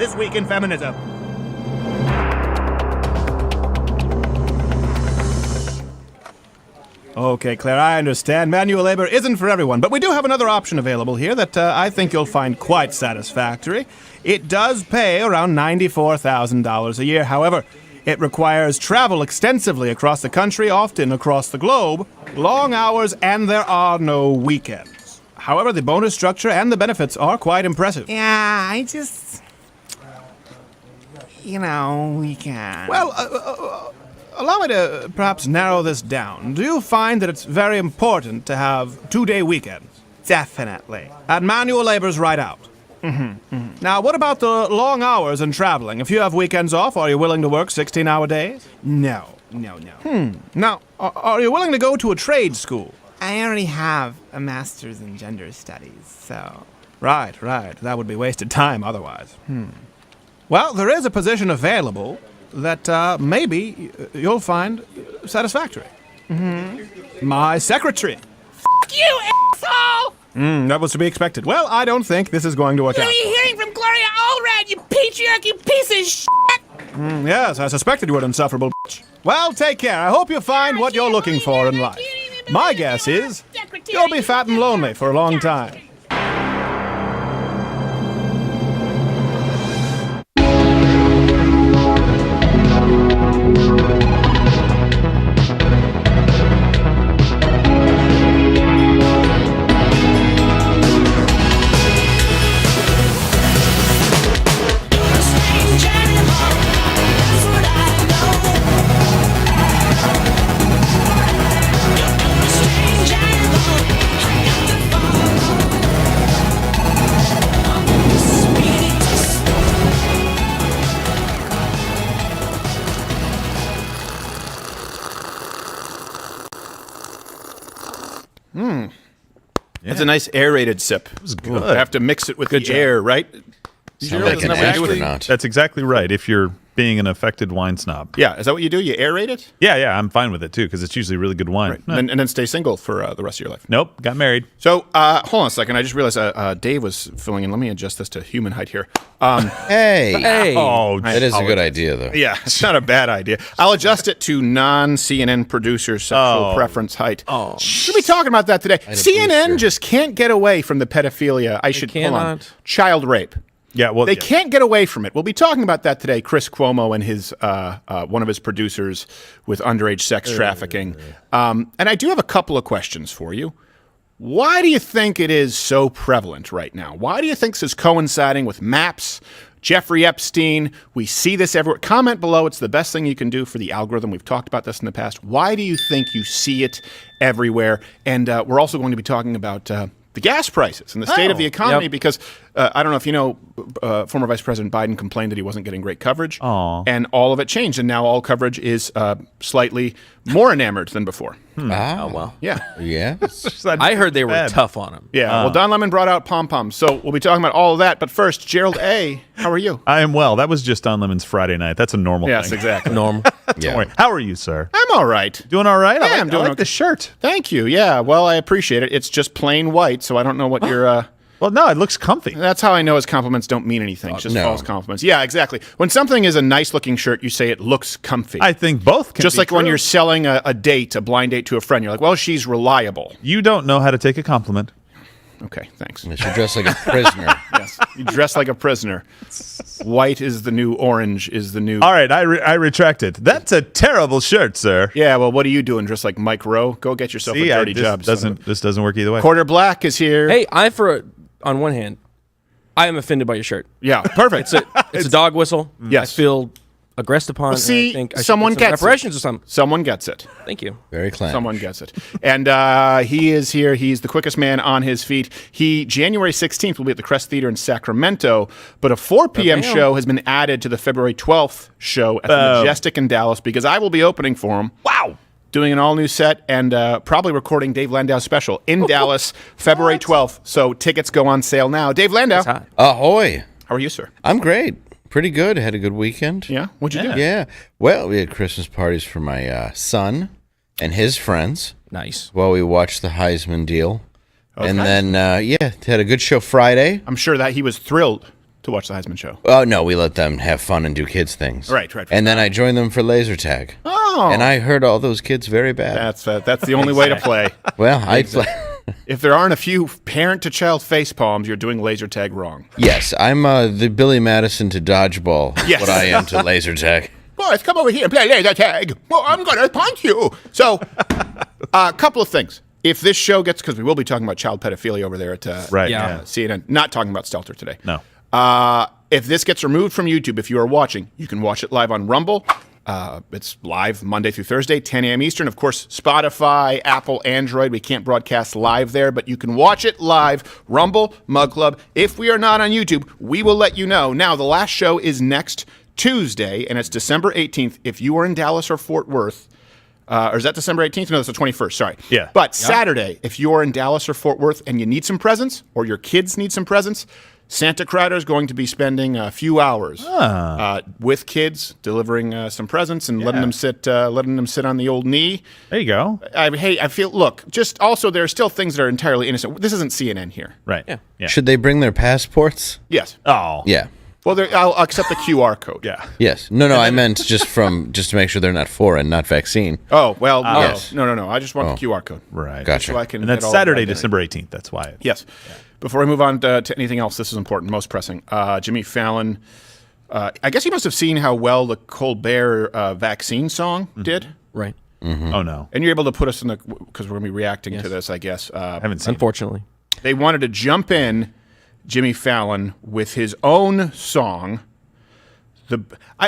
This Week in Feminism. Okay, Claire, I understand. Manual labor isn't for everyone, but we do have another option available here that I think you'll find quite satisfactory. It does pay around $94,000 a year. However, it requires travel extensively across the country, often across the globe, long hours, and there are no weekends. However, the bonus structure and the benefits are quite impressive. Yeah, I just... weekend. Well, allow me to perhaps narrow this down. Do you find that it's very important to have 2-day weekends? Definitely. And manual labor's right out. Now, what about the long hours and traveling? If you have weekends off, are you willing to work 16-hour days? No. Now, are you willing to go to a trade school? I already have a master's in gender studies, so... Right. That would be wasted time otherwise. Well, there is a position available that maybe you'll find satisfactory. My secretary. F*** you, asshole! That was to be expected. Well, I don't think this is going to work out. You're hearing from Gloria Allred, you patriarch, you piece of shit! Yes, I suspected you were an insufferable bitch. Well, take care. I hope you find what you're looking for in life. My guess is you'll be fat and lonely for a long time. It's a nice aerated sip. It was good. I have to mix it with the air, right? Sound like an astronaut. That's exactly right. If you're being an affected wine snob. Yeah, is that what you do? You aerate it? Yeah, I'm fine with it too because it's usually really good wine. Right. And then stay single for the rest of your life. Nope, got married. So hold on a second. I just realized Dave was filling in. Let me adjust this to human height here. Hey. Oh, That is a good idea, though. Yeah, it's not a bad idea. I'll adjust it to non-CNN producer sexual preference height. Oh. We'll be talking about that today. CNN just can't get away from the pedophilia. Hold on. Child rape. Yeah, well, they can't get away from it. We'll be talking about that today. Chris Cuomo and his one of his producers with underage sex trafficking. And I do have a couple of questions for you. Why do you think it is so prevalent right now? Why do you think this is coinciding with MAPS, Jeffrey Epstein? We see this everywhere. Comment below. It's the best thing you can do for the algorithm. We've talked about this in the past. Why do you think you see it everywhere? And we're also going to be talking about the gas prices and the state of the economy because I don't know if you know, former Vice President Biden complained that he wasn't getting great coverage. And all of it changed. And now all coverage is slightly more enamored than before. Oh, well. Yeah. Yeah. I heard they were tough on him. Yeah. Well, Don Lemon brought out pom-poms. So we'll be talking about all of that. But first, Gerald A., how are you? I am well. That was just Don Lemon's Friday night. That's a normal thing. Yes, exactly. Normal. Don't worry. How are you, sir? I'm all right. Doing all right? Yeah, I'm doing I like okay. the shirt. Thank you. Yeah. Well, I appreciate it. It's just plain white, so I don't know what you're... Well, no, it looks comfy. That's how I know his compliments don't mean anything. It's just false compliments. Yeah, exactly. When something is a nice-looking shirt, you say it looks comfy. I think both can just be like when true. you're selling a date, a blind date to a friend. You're like, well, she's reliable. You don't know how to take a compliment. Okay, thanks. You should dress like a prisoner. Yes, you dress like a prisoner. White is the new orange is the new... All right, I retract it. That's a terrible shirt, sir. Yeah, well, what are you doing? Dressed like Mike Rowe? Go get yourself a dirty job. This doesn't work either way. Quarter Black is here. Hey, on one hand, I am offended by your shirt. Yeah, perfect. It's a dog whistle. Yes. I feel aggressed upon. See, and I think I someone should put some gets reparations or something. Someone gets it. Thank you. Very clean. Someone gets it. And he is here. He's the quickest man on his feet. January 16th, will be at the Crest Theater in Sacramento, but a 4 p.m. show has been added to the February 12th show at the Majestic in Dallas because I will be opening for him. Wow. Doing an all-new set and probably recording Dave Landau's special in Dallas, February 12th. So tickets go on sale now. Dave Landau. Ahoy. How are you, sir? I'm great. Pretty good. Had a good weekend. Yeah? What'd you do? Yeah. Well, we had Christmas parties for my son and his friends. Nice. While we watched the Heisman deal. Okay. And then, had a good show Friday. I'm sure that he was thrilled to to watch the Heisman show? Oh, no, we let them have fun and do kids things. Right. And then I joined them for laser tag. Oh. And I hurt all those kids very bad. That's the only way to play. Well, If there aren't a few parent-to-child face palms, you're doing laser tag wrong. yes, I'm the Billy Madison to dodgeball. Yes. What I am to laser tag. Boys, come over here and play laser tag. Well, I'm going to punch you. So, a couple of things. If this show gets, because we will be talking about child pedophilia over there at CNN, not talking about Stelter today. No. If this gets removed from YouTube, if you are watching, you can watch it live on Rumble. It's live Monday through Thursday, 10 a.m. Eastern. Of course, Spotify, Apple, Android. We can't broadcast live there, but you can watch it live. Rumble, Mug Club. If we are not on YouTube, we will let you know. Now, the last show is next Tuesday, and it's December 18th. If you are in Dallas or Fort Worth, or is that December 18th? No, that's the 21st. Sorry. Yeah. But Saturday, if you are in Dallas or Fort Worth and you need some presents, or your kids need some presents, Santa Crider is going to be spending a few hours with kids, delivering some presents and letting them sit on the old knee. There you go. I feel. Look, just also there are still things that are entirely innocent. This isn't CNN here. Right. Yeah. Should they bring their passports? Yes. Oh. Yeah. Well, I'll accept the QR code. Yeah. Yes. No, I meant just to make sure they're not foreign, not vaccine. Oh well, no, Yes. no. I just want the QR code. Right. Gotcha. So I can And that's get all Saturday, of my December 18th. That's why. Yes. Before I move on to anything else, this is important, most pressing. Jimmy Fallon, I guess you must have seen how well the Colbert vaccine song did. Right. Oh, no. And you're able to put us in the, because we're going to be reacting to this, I guess. I haven't seen it. Unfortunately. They wanted to jump in Jimmy Fallon with his own song.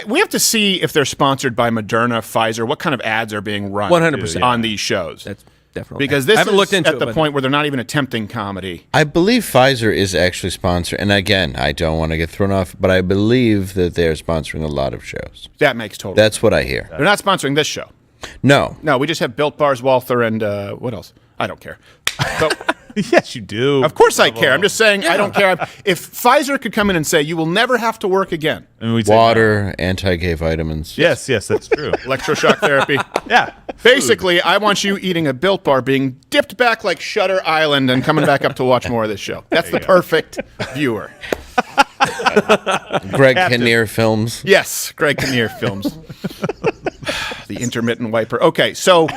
We have to see if they're sponsored by Moderna, Pfizer, what kind of ads are being run 100%. on these shows. That's definitely. Because this I haven't is looked into at it, the but- point where they're not even attempting comedy. I believe Pfizer is actually sponsored. And again, I don't want to get thrown off, but I believe that they're sponsoring a lot of shows. That makes total That's what I hear. They're not sponsoring this show. No. No, we just have Built Bars, Walther, and what else? I don't care. But Yes, you do. of course I care. I'm just saying I don't care. If Pfizer could come in and say, you will never have to work again. I mean, we'd say Water, anti-gay vitamins. no. Yes, that's true. Electroshock therapy. Yeah. Basically, I want you eating a Built Bar, being dipped back like Shutter Island and coming back up to watch more of this show. That's the perfect viewer. Greg Kinnear films. Yes, Greg Kinnear films. The intermittent wiper. Okay, so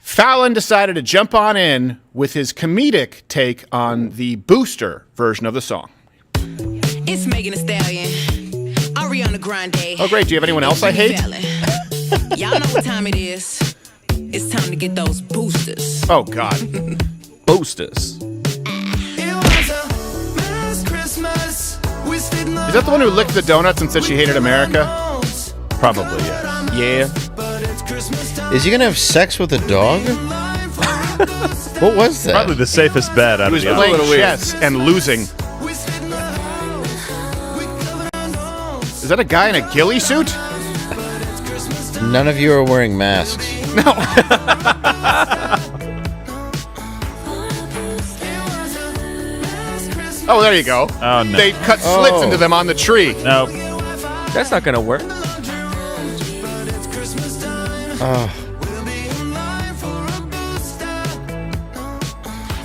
Fallon decided to jump on in with his comedic take on the Booster version of the song. It's Megan Thee Stallion, Ariana Grande. Oh, great. Do you have anyone else I hate? Y'all know what time it is. It's time to get those boosters. Oh, God. Boosters. Is that the one who licked the donuts and said she hated America? Probably, yeah. Yeah. Is he going to have sex with a dog? What was that? Probably the safest bet out He of was the playing audience. chess and losing. Is that a guy in a ghillie suit? None of you are wearing masks. Oh, there you go. Oh, no. They cut slits into them on the tree. No. That's not going to work.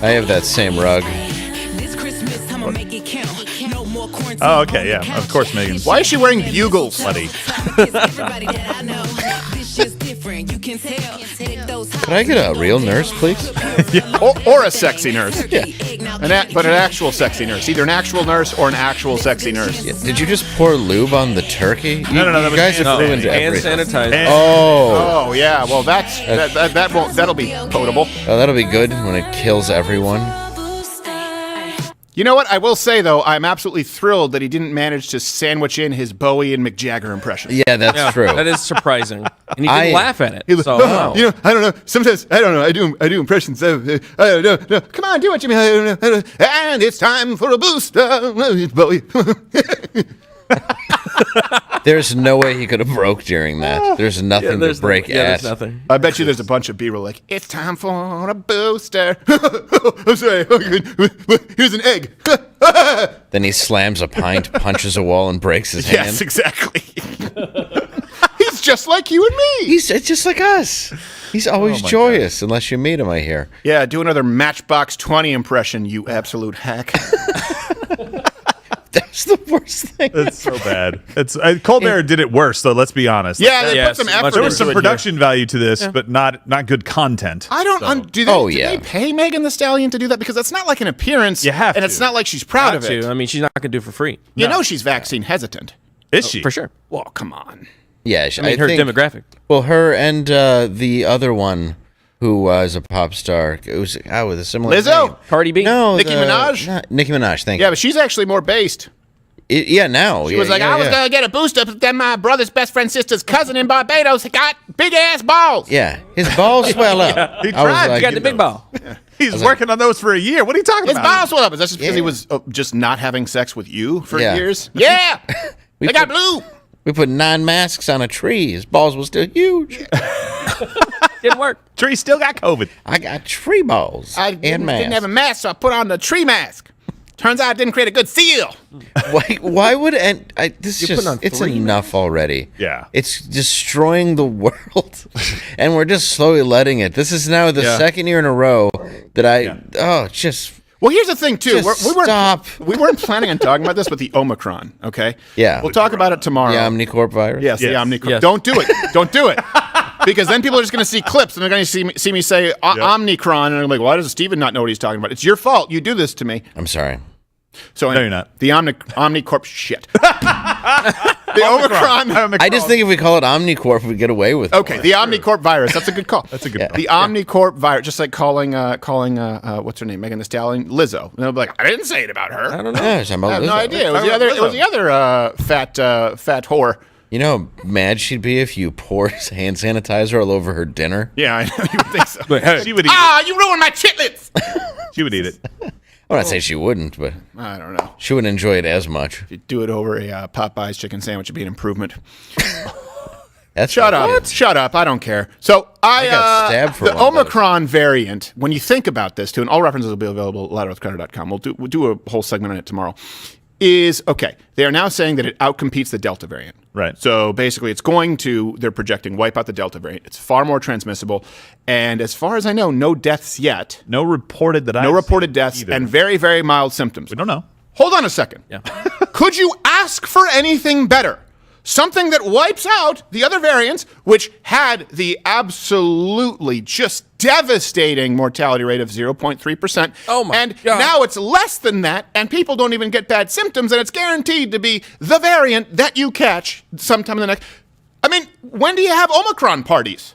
I have that same rug. This Christmas, I'ma make it count. No more quarantine. Oh, okay, yeah. Of course, Megan's Why is she wearing bugles? bloody. Everybody that I know, this just different. You can tell. Could I get a real nurse, please? Or a sexy nurse. But an actual sexy nurse. Either an actual nurse or an actual sexy nurse. Did you just pour lube on the turkey? No, that You was guys have hand ruined Hand everything. sanitizer. Oh, Oh, yeah. Well, that'll be potable. that'll be good when it kills everyone. You know what? I will say, though, I'm absolutely thrilled that he didn't manage to sandwich in his Bowie and Mick Jagger impression. Yeah, that's true. That is surprising. And he I- didn't laugh at it. He was, So, "Oh, you know, I don't know. Sometimes I don't know. I do impressions. I don't know. No, come on, do it, Jimmy. I don't know. And it's time for a booster. Bowie. There's no way he could have broke during that. There's nothing to break at. There's nothing. I bet you there's a bunch of B-roll like, it's time for a booster. I'm sorry. Here's an egg. Then he slams a pint, punches a wall, and breaks his hand. Yes, exactly. He's just like you and me. He's just like us. He's always joyous, unless you meet him, I hear. Yeah, do another Matchbox 20 impression, you absolute hack. That's the worst thing. It's so bad. It's Colbert did it worse, though. Let's be honest. Yeah, they Yes, put some much effort There was into some it production value to this, but not good content. I don't. So. Do they? Oh, do yeah. they pay Megan Thee Stallion to do that? Because that's not like an appearance. You have and it's to. not like she's proud of Got it. to. I mean, she's not going to do it for free. You know she's vaccine hesitant. Is she? For sure. Well, come on. Yeah, I mean, her think, demographic. Well, her and the other one who was a pop star. It was with a similar Lizzo? name. Cardi B? No, Nicki Minaj? Nicki Minaj, thank Yeah, you. but she's actually more based. Now. She was like, I was gonna get a booster, but then my brother's best friend's sister's cousin in Barbados got big ass balls. Yeah, his balls swell up. He I was tried to like, You got the big ball. He's working on those for a year. What are you talking His about? balls swell up. Is that just because he was just not having sex with you for Yeah. years? Yeah, we they got put- blue. We put 9 masks on a tree. His balls were still huge. Didn't work. Tree still got COVID. I got tree balls I and didn't have masks. a mask, so I put on the tree mask. Turns out it didn't create a good seal. Why would this You're just putting on it's 3 enough already. Yeah. It's destroying the world. And we're just slowly letting it. This is now the second year in a row that just Well, here's the thing too. Just We weren't stop. we weren't planning on talking about this, but the Omicron. Okay. Yeah. We'll talk about it tomorrow. the Omnicorp virus. Yes, the Yes. Omicron. Yes. Don't do it. Don't do it. Because then people are just going to see clips and they're going to see me say Omnicron, and I'm like, why does Steven not know what he's talking about? It's your fault. You do this to me. I'm sorry. So No, you're not. The Omnicorp shit. The Omicron. I just think if we call it Omnicorp, we get away with it. Okay, the Omnicorp virus. That's a good call. That's a good The Omnicorp virus, just like calling what's her name, Megan Thee Stallion, Lizzo. And they'll be like, I didn't say it about her. I don't know. Yeah, it's about I have no Lizzo. idea. It was the other. It was the other fat whore. You know how mad she'd be if you poured hand sanitizer all over her dinner? Yeah, I know. You would think so. She would eat it. Ah, you ruined my chitlets. She would eat it. I'm not saying she wouldn't, but I don't know. she wouldn't enjoy it as much. If you do it over a Popeye's chicken sandwich, it'd be an improvement. That's Shut up. Shut up. I don't care. So I got stabbed for the one of those. Omicron variant, when you think about this too, and all references will be available at louderwithcrowder.com. We'll do a whole segment on it tomorrow. Is okay. They are now saying that it outcompetes the Delta variant. Right. So basically, it's going to, they're projecting, wipe out the Delta variant. It's far more transmissible. And as far as I know, no deaths yet. No reported that I No reported deaths either. and very, very mild symptoms. We don't know. Hold on a second. Yeah. Could you ask for anything better? Something that wipes out the other variants, which had the absolutely just devastating mortality rate of 0.3%. Oh my And God. now it's less than that, and people don't even get bad symptoms, and it's guaranteed to be the variant that you catch sometime in the next. I mean, when do you have Omicron parties?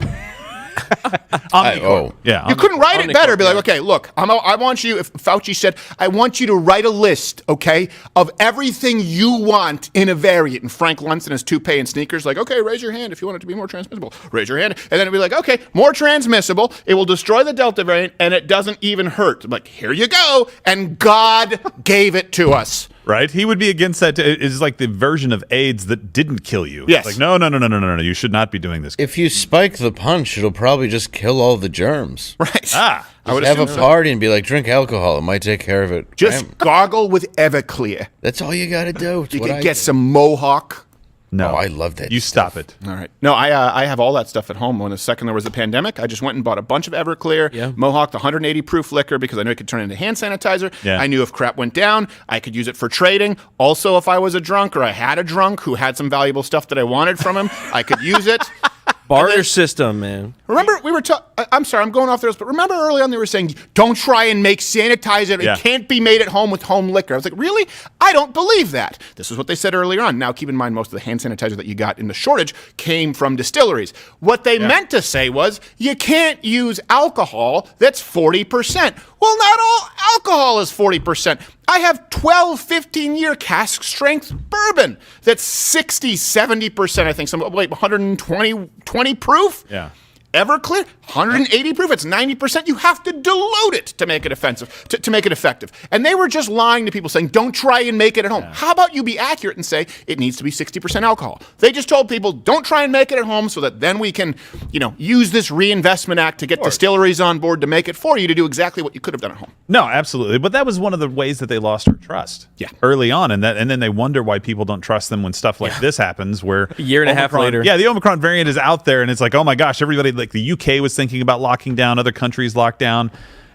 Oh, Yeah. You couldn't write it better. Be like, yeah. okay, look, I want you, if Fauci said, I want you to write a list, okay, of everything you want in a variant. And Frank Luntz in his toupee and sneakers, like, okay, raise your hand if you want it to be more transmissible. Raise your hand. And then it'd be like, okay, more transmissible. It will destroy the Delta variant, and it doesn't even hurt. I'm like, here you go. And God gave it to us. Right? He would be against that. It's like the version of AIDS that didn't kill you. Yes. It's like, no. You should not be doing this. if you spike the punch, it'll probably just kill all the germs. Right. Ah. I would Have a assume so. party and be like, drink alcohol. It might take care of it. Just gargle with Everclear. That's all you got to do. It's You what could I get do. some Mohawk. No. Oh, I love that. You stop it. All right. No, I have all that stuff at home. When the second there was a pandemic, I just went and bought a bunch of Everclear, Yeah. Mohawk, the 180 proof liquor, because I knew it could turn into hand sanitizer. Yeah. I knew if crap went down, I could use it for trading. Also, if I was a drunk or I had a drunk who had some valuable stuff that I wanted from him, I could use it. Barter system, man. Remember, we were I'm sorry, I'm going off the rails, but remember early on they were saying, don't try and make sanitizer. Yeah. It can't be made at home with home liquor. I was like, really? I don't believe that. This is what they said earlier on. Now, keep in mind, most of the hand sanitizer that you got in the shortage came from distilleries. What they meant to say was, you can't use alcohol that's 40%. Well, not all alcohol is 40%. I have 12, 15-year cask strength bourbon that's 60, 70%, I think, some like 120 proof. Yeah. Everclear, 180 proof. It's 90%. You have to dilute it to make it offensive, to make it effective. And they were just lying to people saying, don't try and make it at home. How about you be accurate and say it needs to be 60% alcohol? They just told people, don't try and make it at home so that then we can, use this reinvestment act to get distilleries on board to make it for you to do exactly what you could have done at home. No, absolutely. But that was one of the ways that they lost our trust. Yeah. Early on, and then they wonder why people don't trust them when stuff like this happens. Where A year and a half later. yeah, the Omicron variant is out there, and it's like, oh my gosh, everybody, like the UK was thinking about locking down, other countries locked down,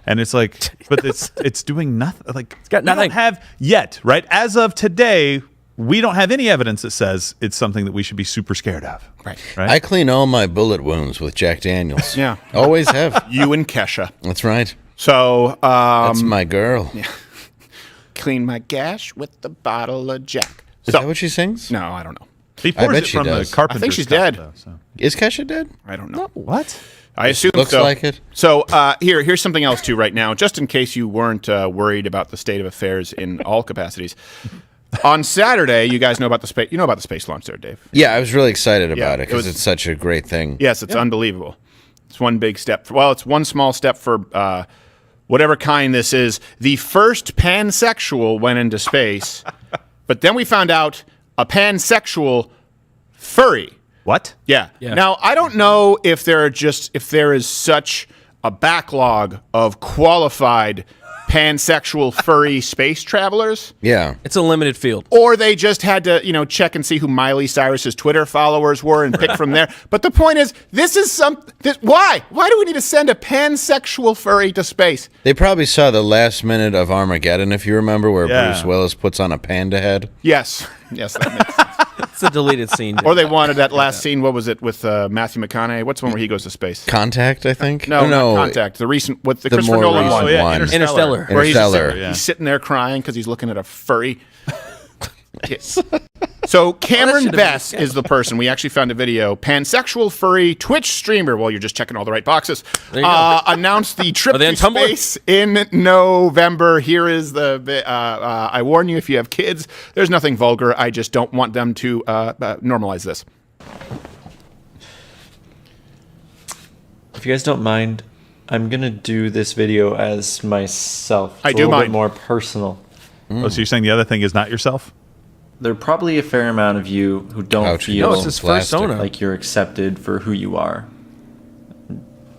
And it's like, but it's doing nothing. Like, it's got nothing. We don't have yet, right? As of today, we don't have any evidence that says it's something that we should be super scared of. Right. I clean all my bullet wounds with Jack Daniels. Yeah. Always have. You and Kesha. That's right. So, That's my girl. yeah. Clean my gash with the bottle of Jack. Is that what she sings? No, I don't know. He pours bet it she from does. the carpenter's I think she's cup, dead. though, so. Is Kesha dead? I don't know. What? I assume Looks so. like it. So here's something else too. Right now, just in case you weren't worried about the state of affairs in all capacities. On Saturday, you guys know about the space. You know about the space launch there, Dave. Yeah, I was really excited about it it because was- it's such a great thing. Yes, it's unbelievable. It's one big step. It's one small step for whatever kind this is. The first pansexual went into space, but then we found out a pansexual furry. What? Yeah. Yeah. Now, I don't know if there is such a backlog of qualified pansexual furry space travelers, Yeah. It's a limited field. or they just had to, check and see who Miley Cyrus's Twitter followers were and pick from there. But the point is, why? Why do we need to send a pansexual furry to space? They probably saw the last minute of Armageddon, if you remember, where Yeah. Bruce Willis puts on a panda head. Yes. Yes, that makes sense. It's a deleted scene. Or they wanted that last scene. What was it with Matthew McConaughey? What's the one where he goes to space? Contact, I think. No, Oh, no. Not Contact. The recent with the The Christopher more Nolan recent one. Oh, yeah, one. Interstellar. Where he's, Interstellar. Yeah. he's sitting there crying because he's looking at a furry. Yes. So Cameron should've Bess been is the person. We actually found a video. Pansexual furry Twitch streamer. Well, you're just checking all the right boxes. There you go. Announced the trip Are they to on Tumblr? space in November. Here is the. I warn you, if you have kids, there's nothing vulgar. I just don't want them to normalize this. If you guys don't mind, I'm gonna do this video as myself. It's I a do little mind. bit more personal. Oh, so you're saying the other thing is not yourself? There are probably a fair amount of you who don't Ouch. feel No, it's his Plastic. persona. like you're accepted for who you are.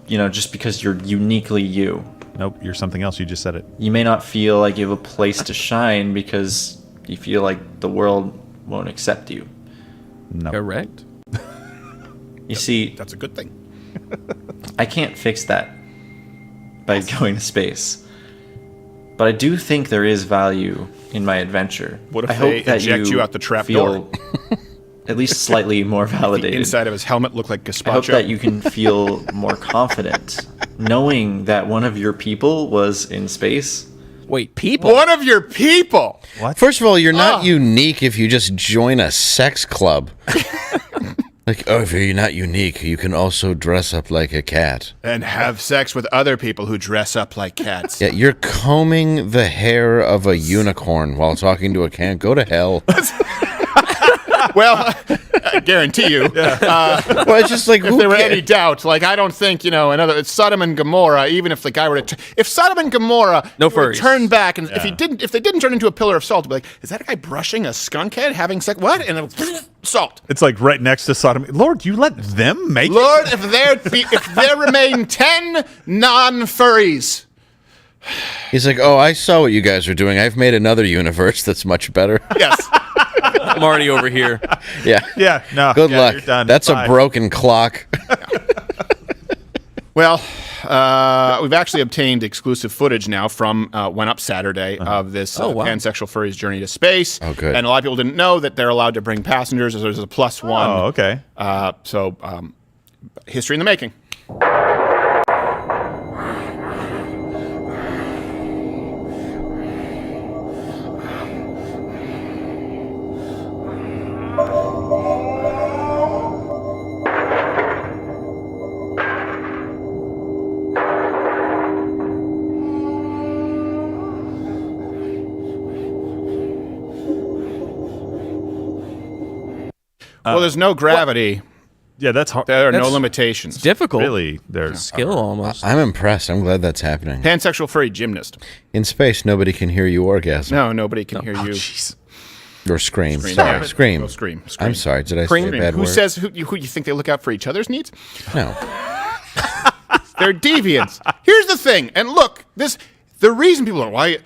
Just because you're uniquely you. Nope, you're something else. You just said it. You may not feel like you have a place to shine because you feel like the world won't accept you. No. Correct. You see, That's a good thing. I can't fix that by going to space. But I do think there is value in my adventure. What if I hope they that eject you out the trap feel door? at least slightly more The validated. inside of his helmet looked like gazpacho. I hope that you can feel more confident knowing that one of your people was in space. Wait, people? One of your people. First of all, you're not unique if you just join a sex club. If you're not unique, you can also dress up like a cat. And have sex with other people who dress up like cats. Yeah, you're combing the hair of a unicorn while talking to a cat. Go to hell. Well, I guarantee you, Well, it's just like, if there were any doubt, I don't think, it's Sodom and Gomorrah, even if the guy were to, if Sodom and Gomorrah No were to furries. turn back, and if they didn't turn into a pillar of salt, it'd be like, is that a guy brushing a skunk head, having sex, what? And then, salt. It's like right next to Sodom. Lord, you let them make it? Lord, if there remain 10 non-furries. He's like, oh, I saw what you guys are doing. I've made another universe that's much better. Yes. I'm already over here. Yeah. Yeah, no. Good yeah, luck. You're done. That's Bye. a broken clock. Well, we've actually obtained exclusive footage now from Went Up Saturday of this Oh, wow. pansexual furry's journey to space. Oh, good. And a lot of people didn't know that they're allowed to bring passengers as there's a +1. Oh, okay. So, history in the making. Well, there's no gravity. Yeah, that's hard. There are no That's limitations. Difficult. Really, there's Skill almost. I'm impressed. I'm glad that's happening. Pansexual furry gymnast. In space, nobody can hear you orgasm. No, nobody can hear you. Or scream. Scream, Sorry, yeah. scream. Oh, scream. I'm sorry. Did I Scream. say a bad Who word? says who you think they look out for each other's needs? No. They're deviants. Here's the thing, and look, the reason people are why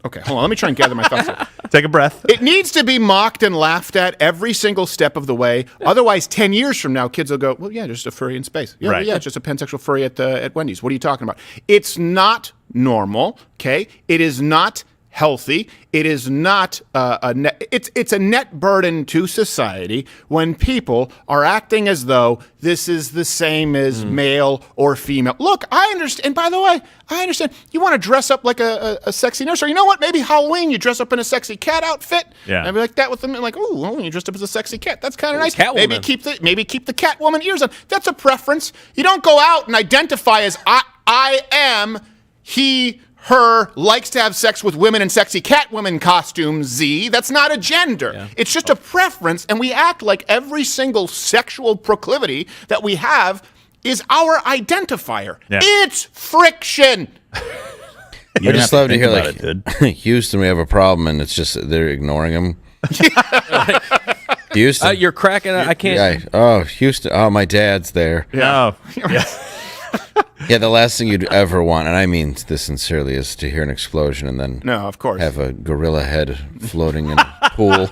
Okay, hold on. Let me try and gather my thoughts here. Take a breath. It needs to be mocked and laughed at every single step of the way. Otherwise, 10 years from now, kids will go, well, yeah, just a furry in space. Yeah, Right. yeah, just a pansexual furry at Wendy's. What are you talking about? It's not normal, okay? It is not healthy. It is not it's a net burden to society when people are acting as though this is the same as male or female. Look, I understand. And by the way, I understand. You want to dress up like a sexy nurse, or you know what? Maybe Halloween you dress up in a sexy cat outfit. Yeah. And be like that with them, like, oh, well, you dressed up as a sexy cat. That's kind of nice. Catwoman. Maybe keep the Catwoman ears on. That's a preference. You don't go out and identify as I am he. Her likes to have sex with women in sexy Catwoman costumes, Z. That's not a gender. Yeah. It's just a preference, and we act like every single sexual proclivity that we have is our identifier. Yeah. It's friction. I just love to hear, like, Houston, we have a problem, and it's just they're ignoring him. Houston. You're cracking. I can't. Yeah. Oh, Houston. Oh, my dad's there. No. Yeah, the last thing you'd ever want, and I mean this sincerely, is to hear an explosion and then No, of course. have a gorilla head floating in a pool.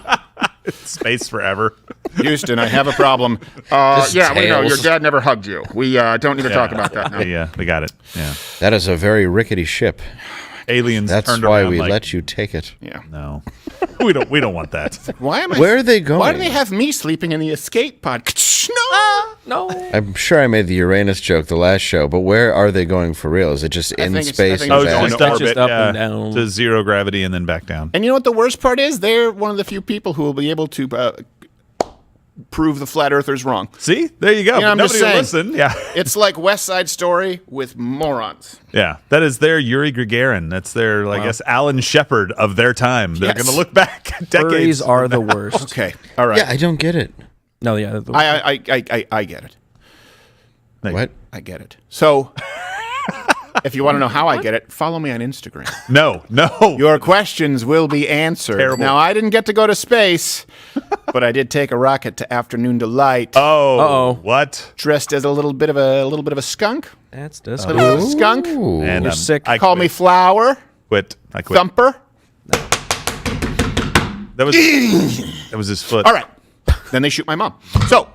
Space forever. Houston, I have a problem. Yeah, we know. Your tails. dad never hugged you. We don't need to talk about that now. Yeah, we got it. Yeah. That is a very rickety ship. Aliens That's turned why around we like, let you take it. Yeah. No. We don't want that. Why am I? Where are they going? Why do they have me sleeping in the escape pod? No. No. I'm sure I made the Uranus joke the last show, but where are they going for real? Is it just in think it's- space I think and it's Oh, back? just going orbit, just up yeah, and down. to zero gravity and then back down. And you know what the worst part is? They're one of the few people who will be able to prove the flat earthers wrong. See, there you go. You know, I'm Nobody just will saying. listen. Yeah, It's like West Side Story with morons. yeah. That is their Yuri Gagarin. That's their, I guess, Alan Shepard of their time. They're Yes. going to look back decades. Furries are the worst. Okay, all right. Yeah, I don't get it. No, yeah. I get it. What? I get it. So, if you want to know how I get it, follow me on Instagram. No. Your questions will be answered. Terrible. Now, I didn't get to go to space, but I did take a rocket to Afternoon Delight, Oh, what? dressed as a little bit of a skunk. That's A little bit of a skunk. Ooh. And You're sick. I Call quit. me Flower. Quit. I quit. Thumper. That was his foot. All right. Then they shoot my mom. So,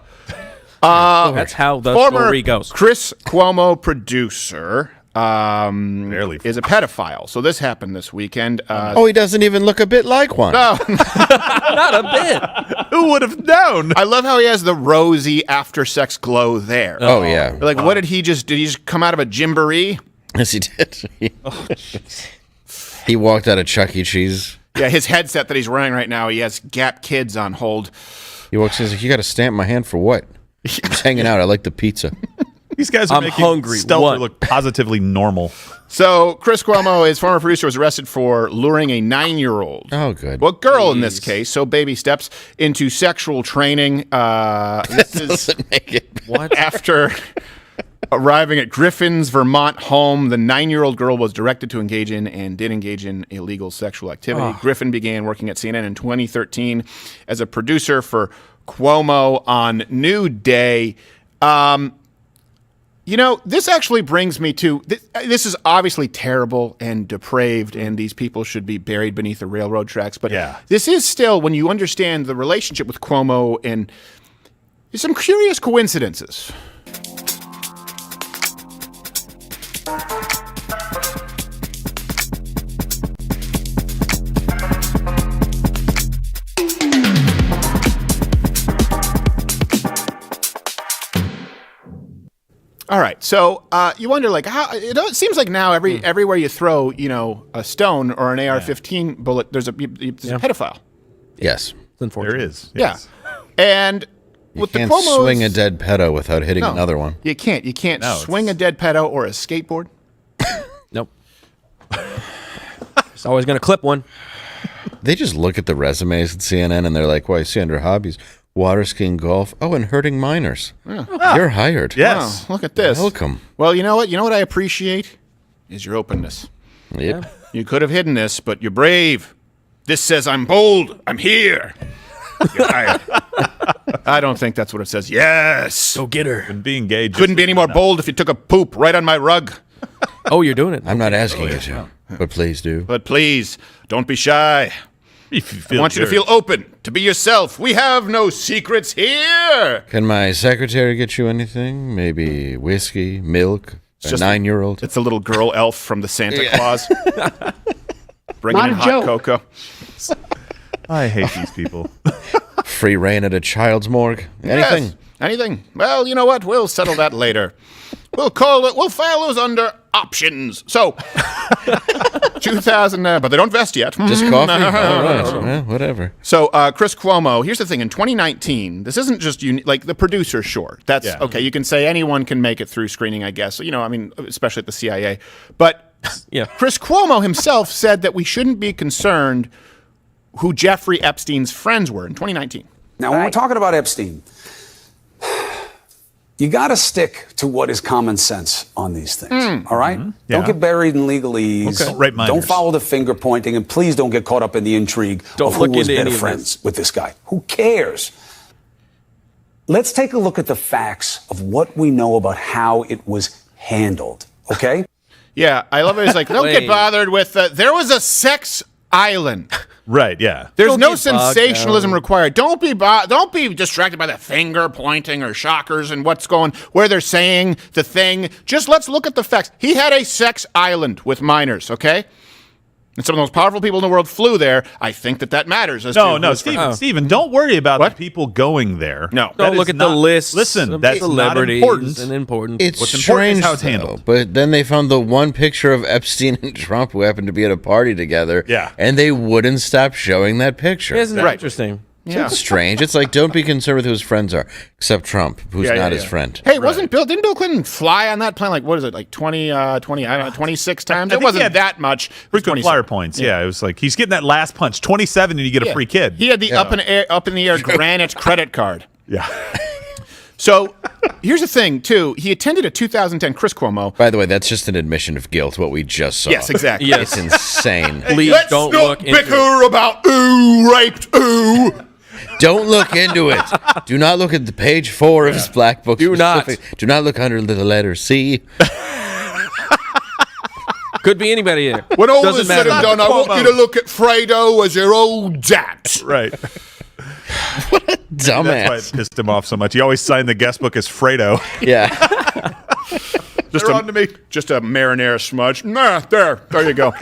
That's how the former story goes. Chris Cuomo producer Barely. is a pedophile. So this happened this weekend. Oh, he doesn't even look a bit like one. Not a bit. Who would have known? I love how he has the rosy after-sex glow there. Oh, yeah. Like, what did he just? Did he just come out of a gymboree? Yes, he did. He walked out of Chuck E. Cheese. Yeah, his headset that he's wearing right now, he has Gap Kids on hold. He walks in and he's like, you got to stamp my hand for what? I'm just hanging out. I like the pizza. These guys are I'm making hungry. Stelter What? look positively normal. So Chris Cuomo, his former producer, was arrested for luring a 9-year-old. Oh, good. Well, girl in this case, so baby steps into sexual training. This is Doesn't make it. What? after arriving at Griffin's Vermont home. The 9-year-old girl was directed to engage in and did engage in illegal sexual activity. Griffin began working at CNN in 2013 as a producer for Cuomo on New Day. You know, this actually brings me to this is obviously terrible and depraved, and these people should be buried beneath the railroad tracks. But Yeah. this is still, when you understand the relationship with Cuomo, and there's some curious coincidences. All right, so you wonder, like, how it seems like now everywhere you throw, you know, a stone or an AR-15 bullet, there's a pedophile. Yes. It's unfortunate. There is. Yeah, Yes. and You with can't the Cuomo's, swing a dead pedo without hitting no, another one. You can't. You can't No, swing a dead pedo or a skateboard. Nope. It's always going to clip one. They just look at the resumes at CNN and they're like, well, I see under hobbies, water skiing, golf, and hurting minors. You're hired. Yes. Wow, look at this. Welcome. Well, you know what? You know what I appreciate is your openness. Yep. You could have hidden this, but you're brave. This says I'm bold. I'm here. You're hired. I don't think that's what it says. Yes. Go get her. And be engaged. Couldn't be any more bold if you took a poop right on my rug. Oh, you're doing it. I'm not asking you to. But please do. But please, don't be shy. If you I feel want you to feel open, to be yourself. We have no secrets here. Can my secretary get you anything? Maybe whiskey, milk, a just 9-year-old? It's a little girl elf from the Santa Claus. Bringing Not in a hot joke. cocoa. I hate these people. Free reign at a child's morgue? Anything? Yes, anything. Well, you know what? We'll settle that later. We'll file those under options. So, 2000, but they don't vest yet. Just coffee? All right. Well, whatever. So, Chris Cuomo, here's the thing. In 2019, this isn't just like the producer, sure. That's okay. You can say anyone can make it through screening, I guess. You know, I mean, especially at the CIA. But Chris Cuomo himself said that we shouldn't be concerned who Jeffrey Epstein's friends were in 2019. Now, when we're talking about Epstein, you got to stick to what is common sense on these things, all right? Yeah. Don't get buried in legalese. Okay. Don't rape minors. Don't follow the finger pointing, and please don't get caught up in the intrigue Don't of who look was into better any of friends with this guy. Who cares? Let's take a look at the facts of what we know about how it was handled, okay? Yeah, I love it. It's like, don't get Wait. bothered with, there was a sex island. Right, yeah. There's Don't no get bogged sensationalism down. required. Don't be distracted by the finger pointing or shockers and where they're saying the thing. Just let's look at the facts. He had a sex island with minors, okay? And some of the most powerful people in the world flew there. I think that matters. No, Stephen, don't worry about What? the people going there. No. That Don't is look at not- the list. Listen, of that's not celebrities important. and important. It's What's important is strange, how it's though, handled. but then they found the one picture of Epstein and Trump who happened to be at a party together. Yeah. And they wouldn't stop showing that picture. Isn't that Right. interesting? Yeah. It's strange. It's like, don't be concerned with who his friends are, except Trump, who's not his friend. Hey, didn't Bill Clinton fly on that plane like, what is it, like 20, I don't know, 26 times? I It think wasn't he had that much. It was Frequent 27. flyer points. Yeah, it was like he's getting that last punch. 27 and you get a free kid. He had the up in the air granite credit card. Yeah. So here's the thing, too. He attended a 2010 Chris Cuomo. By the way, that's just an admission of guilt, what we just saw. Yes, exactly. It's insane. Please Let's don't not look into it. bicker about raped, Don't look into it. Do not look at the page 4 of his black book. Do not. Do not look under the letter C. Could be anybody here. When all Doesn't is said and matter. done, I want you to look at Fredo as your old dad. Right. Dumbass. That's why it pissed him off so much. He always signed the guest book as Fredo. Yeah. Just a marinara smudge. Nah, there you go.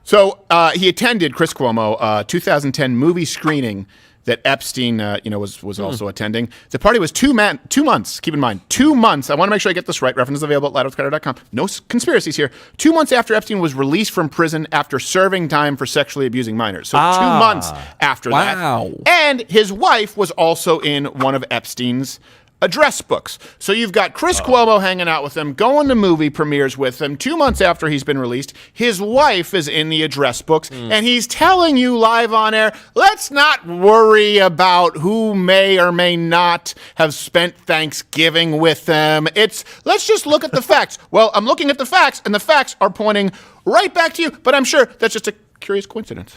So he attended Chris Cuomo 2010 movie screening that Epstein, was also attending. The party was 2 months. Keep in mind, 2 months. I want to make sure I get this right. Reference available at loudoutcutter.com. No conspiracies here. 2 months after Epstein was released from prison after serving time for sexually abusing minors. So 2 months after that. Wow. And his wife was also in one of Epstein's address books. So you've got Chris Cuomo hanging out with him, going to movie premieres with him 2 months after he's been released. His wife is in the address books, and he's telling you live on air, let's not worry about who may or may not have spent Thanksgiving with them. Let's just look at the facts. Well, I'm looking at the facts, and the facts are pointing right back to you, but I'm sure that's just a curious coincidence.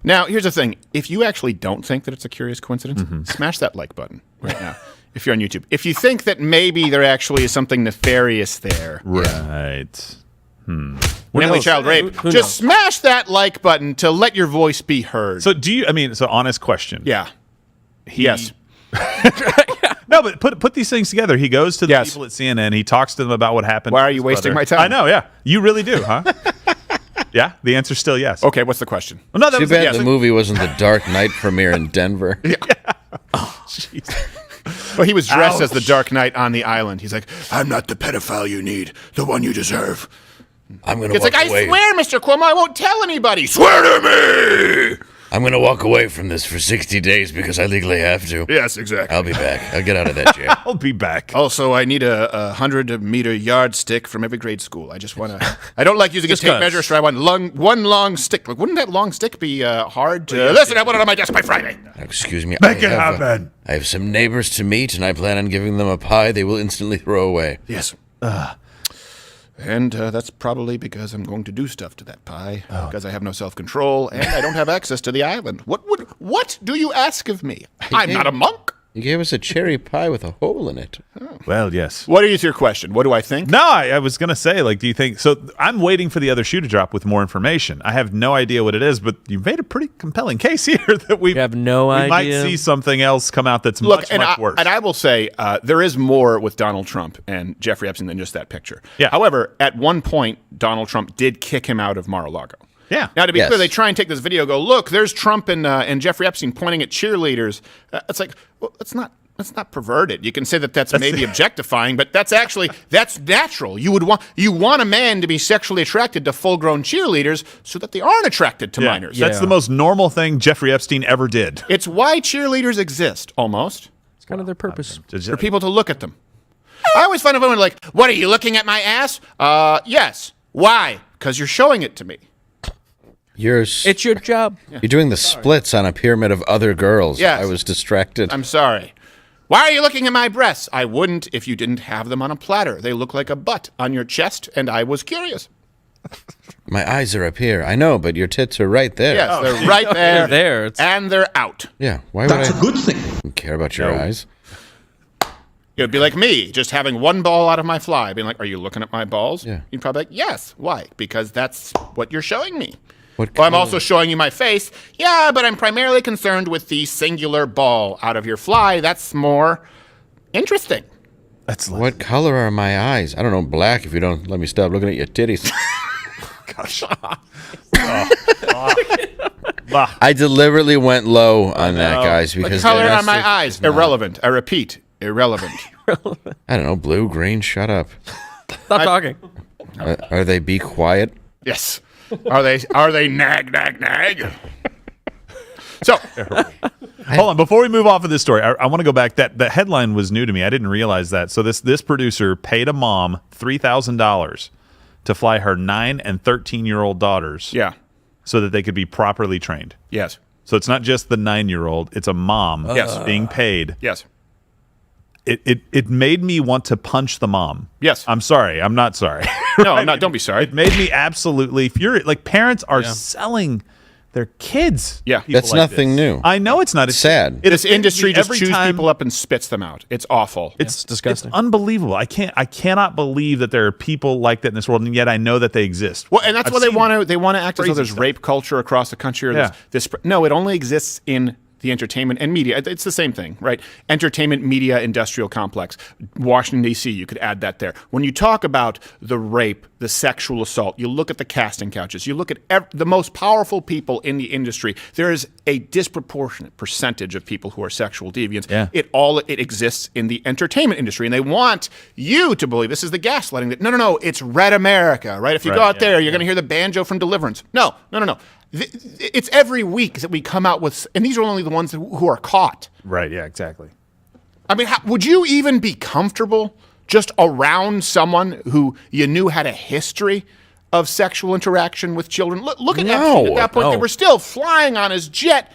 Now, here's the thing. If you actually don't think that it's a curious coincidence, smash that like button right now if you're on YouTube. If you think that maybe there actually is something nefarious there, Right. family child rape, Who just smash that like button to let your voice be heard. So honest question. Yeah. Yes. No, but put these things together. He goes to the Yes. people at CNN. He talks to them about what happened. Why to are his you wasting brother. my time? I know, yeah. You really do, huh? Yeah, the answer's still yes. Okay, what's the question? Well, no, that Too was bad yes. the movie wasn't the Dark Knight premiere in Denver. Jeez. Well, he was dressed Ouch. as the Dark Knight on the island. He's like, I'm not the pedophile you need, the one you deserve. I'm going to It's walk like, away. I swear, Mr. Cuomo, I won't tell anybody. Swear to me! I'm going to walk away from this for 60 days because I legally have to. Yes, exactly. I'll be back. I'll get out of that jail. I'll be back. Also, I need a 100-meter yardstick from every grade school. I just want to. I don't like using a Just tape 'cause. measure, so I want one long stick. Like, wouldn't that long stick be hard to? Listen, I want it on my desk by Friday. Excuse me. Make it happen. I have some neighbors to meet, and I plan on giving them a pie they will instantly throw away. Yes. And that's probably because I'm going to do stuff to that pie, because I have no self-control, and I don't have access to the island. What do you ask of me? I'm not a monk. You gave us a cherry pie with a hole in it. Well, yes. What is your question? What do I think? No, I was going to say, like, do you think... So I'm waiting for the other shoe to drop with more information. I have no idea what it is, but you've made a pretty compelling case here that we have no we idea. might see something else come out that's much worse. And I will say, there is more with Donald Trump and Jeffrey Epstein than just that picture. Yeah. However, at one point, Donald Trump did kick him out of Mar-a-Lago. Yeah. Now, to be clear, they try and take this video, go, look, there's Trump and Jeffrey Epstein pointing at cheerleaders. It's like, well, that's not perverted. You can say that's maybe objectifying, but that's natural. You want a man to be sexually attracted to full-grown cheerleaders so that they aren't attracted to minors. That's the most normal thing Jeffrey Epstein ever did. It's why cheerleaders exist, almost. It's kind of their purpose. For people to look at them. I always find it funny, like, what, are you looking at my ass? Yes. Why? Because you're showing it to me. It's your job. You're doing the splits on a pyramid of other girls. Yes. I was distracted. I'm sorry. Why are you looking at my breasts? I wouldn't if you didn't have them on a platter. They look like a butt on your chest, and I was curious. My eyes are up here. I know, but your tits are right there. Yes, they're right there. They're there. And they're out. Yeah. Why would That's a good thing. Care about your eyes? It would be like me, just having one ball out of my fly, being like, are you looking at my balls? Yeah. You'd probably be like, yes. Why? Because that's what you're showing me. Well, I'm also showing you my face. Yeah, but I'm primarily concerned with the singular ball out of your fly. That's more interesting. What color are my eyes? I don't know, black if you don't let me stop looking at your titties. Gosh. I deliberately went low on that, guys, because the color on my eyes, irrelevant. I repeat, irrelevant. I don't know, blue, green, shut up. Stop talking. Are they be quiet? Yes. Are they nag? So, hold on. Before we move off of this story, I want to go back. That headline was new to me. I didn't realize that. So this producer paid a mom $3,000 to fly her 9 and 13-year-old daughters. Yeah. So that they could be properly trained. Yes. So it's not just the 9-year-old; it's a mom. Being paid. Yes. It made me want to punch the mom. Yes. I'm sorry. I'm not sorry. No, I'm not. Don't be sorry. It made me absolutely furious. Like, parents are selling their kids. Yeah. That's like nothing new. I know it's not. It's sad. This industry just chews time, people up and spits them out. It's awful. It's disgusting. It's unbelievable. I cannot believe that there are people like that in this world, and yet I know that they exist. Well, and that's why they want to act as though there's stuff. rape culture across the country. Or no, it only exists in the entertainment and media. It's the same thing, right? Entertainment, media, industrial complex. Washington, D.C., you could add that there. When you talk about the rape, the sexual assault, you look at the casting couches, you look at the most powerful people in the industry, there is a disproportionate percentage of people who are sexual deviants. Yeah. It exists in the entertainment industry, and they want you to believe, this is the gaslighting, that no, it's Red America, right? If you go out there, you're going to hear the banjo from Deliverance. No. It's every week that we come out with, and these are only the ones who are caught. Right, yeah, exactly. I mean, would you even be comfortable just around someone who you knew had a history of sexual interaction with children? Look at Epstein at that point. They were still flying on his jet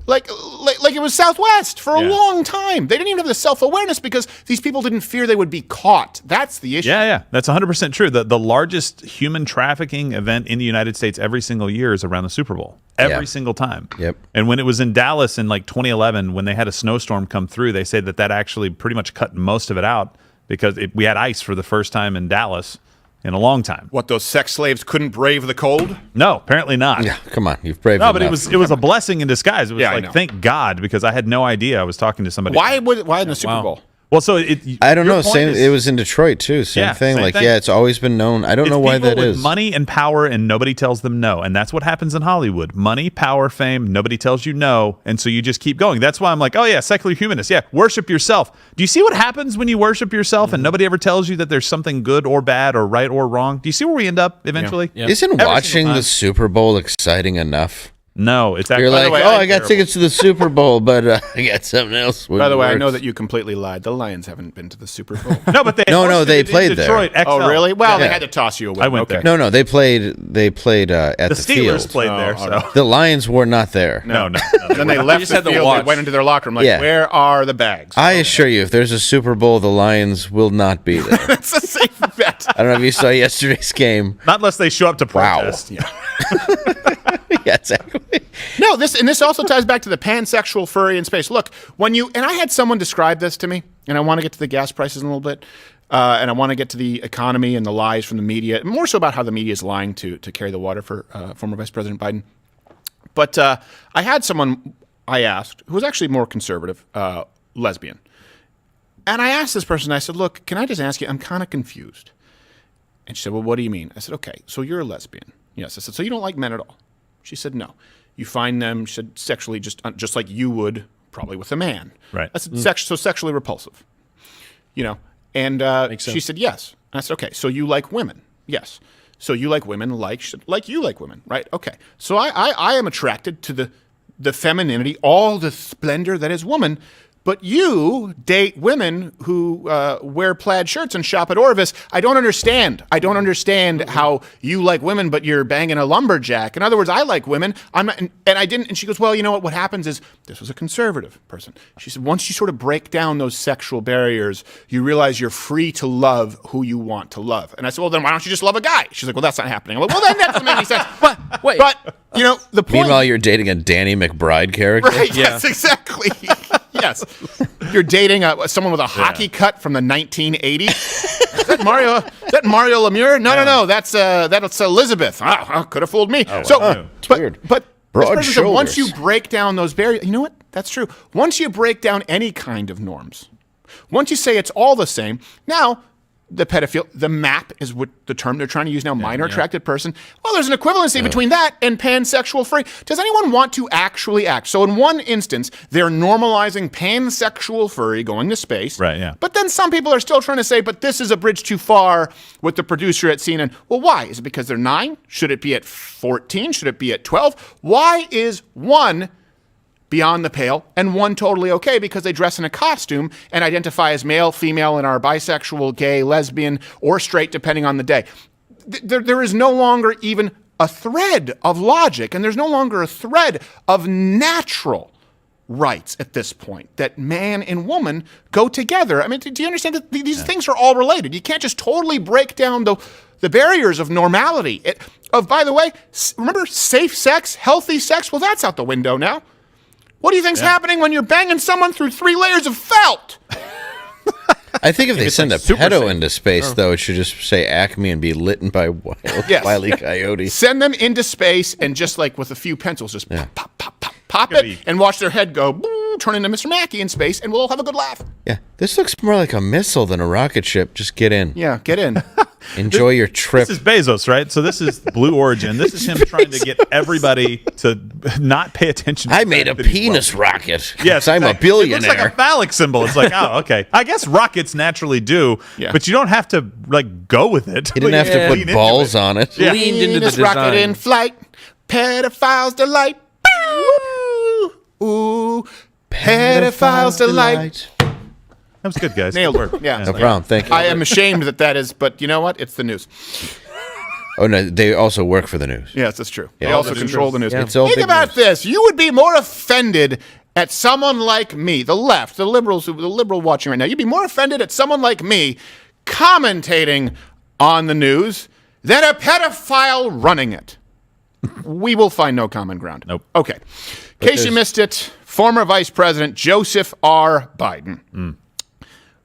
like it was Southwest for a long time. They didn't even have the self-awareness because these people didn't fear they would be caught. That's the issue. Yeah, that's 100% true. The largest human trafficking event in the United States every single year is around the Super Bowl. Every single time. Yep. And when it was in Dallas in like 2011, when they had a snowstorm come through, they say that actually pretty much cut most of it out because we had ice for the first time in Dallas in a long time. What, those sex slaves couldn't brave the cold? No, apparently not. Yeah, come on, you've braved No, but enough. it was a blessing in disguise. It was I know. thank God, because I had no idea. I was talking to somebody. Why in the Super Bowl? Well, so I don't know. It was in Detroit too. Same thing. It's always been known. I don't know why that is. Money and power, and nobody tells them no, and that's what happens in Hollywood. Money, power, fame. Nobody tells you no, and so you just keep going. That's why I'm like, oh yeah, secular humanist. Yeah, worship yourself. Do you see what happens when you worship yourself and nobody ever tells you that there's something good or bad or right or wrong? Do you see where we end up eventually? Isn't watching the Super Bowl exciting enough? No, it's actually. You're like, way, I got tickets to the Super Bowl, but I got something else. By the way, I works." know that you completely lied. The Lions haven't been to the Super Bowl. No, but they No, hosted they it in played there. Detroit, XL. Oh, really? Well, they Yeah. had to toss you away. I went there. No, they played. They played at the Steelers field. played there, so The Lions were not there. no. Then they left just the had to field. They watch. went into their locker room like, Yeah. where are the bags? I assure you, if there's a Super Bowl, the Lions will not be there. That's a safe bet. I don't know if you saw yesterday's game. Not unless they show up to Wow. protest. Yeah, exactly. No, this also ties back to the pansexual furry in space. Look, and I had someone describe this to me, and I want to get to the gas prices in a little bit, and I want to get to the economy and the lies from the media, more so about how the media is lying to carry the water for former Vice President Biden. But I had someone I asked who was actually more conservative, lesbian, and I asked this person. I said, "Look, can I just ask you? I'm kind of confused." And she said, "Well, what do you mean?" I said, "Okay, so you're a lesbian." Yes. I said, "So you don't like men at all?" She said, "No. You find them," she said, "sexually just like you would probably with a man." Right. I said, so sexually repulsive. And she said, "Yes." And I said, "Okay, so you like women?" "Yes." "So you like women like you like women, right?" "Okay. So I am attracted to the femininity, all the splendor that is woman. But you date women who wear plaid shirts and shop at Orvis. I don't understand. I don't understand how you like women, but you're banging a lumberjack. In other words, I like women. I'm not, and I didn't." And she goes, "Well, you know what? What happens is," this was a conservative person. She said, "Once you sort of break down those sexual barriers, you realize you're free to love who you want to love." And I said, "Well, then why don't you just love a guy?" She's like, "Well, that's not happening." I'm like, "Well, then that doesn't make any sense." Wait. But the point. Meanwhile, you're dating a Danny McBride character. Right, yes, exactly. Yes. You're dating someone with a hockey cut from the 1980s. Is that Mario Lemieux? No. That's Elizabeth. Could have fooled me. It's weird. But Broad this person said, once you shoulders. break down those barriers, you know what? That's true. Once you break down any kind of norms, once you say it's all the same, now the MAP is what the term they're trying to use now, minor attracted person. Well, there's an equivalency between that and pansexual free. Does anyone want to actually act? So in one instance, they're normalizing pansexual furry going to space. Right, yeah. But then some people are still trying to say, but this is a bridge too far with the producer at CNN. Well, why? Is it because they're 9? Should it be at 14? Should it be at 12? Why is one beyond the pale and one totally okay because they dress in a costume and identify as male, female, and are bisexual, gay, lesbian, or straight, depending on the day? There is no longer even a thread of logic, and there's no longer a thread of natural rights at this point, that man and woman go together. I mean, do you understand that these things are all related? You can't just totally break down the barriers of normality. By the way, remember safe sex, healthy sex? Well, that's out the window now. What do you think's happening when you're banging someone through 3 layers of felt? I think if they send a super pedo safe. into space, though, it should just say Acme and be litten by Wile E. Coyote. Send them into space and just like with a few pencils, just pop it and watch their head go, boo, turn into Mr. Mackey in space, and we'll all have a good laugh. Yeah, this looks more like a missile than a rocket ship. Just get in. Yeah, get in. Enjoy your trip. This is Bezos, right? So this is Blue Origin. This is him trying to get everybody to not pay attention to I the made a fact that he's penis wealthy. rocket. Yes, I'm a exactly. It billionaire. looks like a phallic symbol. It's like, oh, okay. I guess rockets naturally do, but you don't have to like go with it. He didn't have to Lean put into balls it. on it. Yeah. Leaned into the Penis rocket design. in flight, pedophiles delight. Ooh, pedophiles delight. That was good, guys. Nailed Good it. work. Yeah. No problem. Thank you. I am ashamed that is, but you know what? It's the news. Oh, no, they also work for the news. Yes, that's true. Yeah. They also control the news. It's all Think big about news. this. You would be more offended at someone like me, the left, the liberal watching right now. You'd be more offended at someone like me commentating on the news than a pedophile running it. We will find no common ground. Nope. Okay. In case you missed it, former Vice President Joseph R. Biden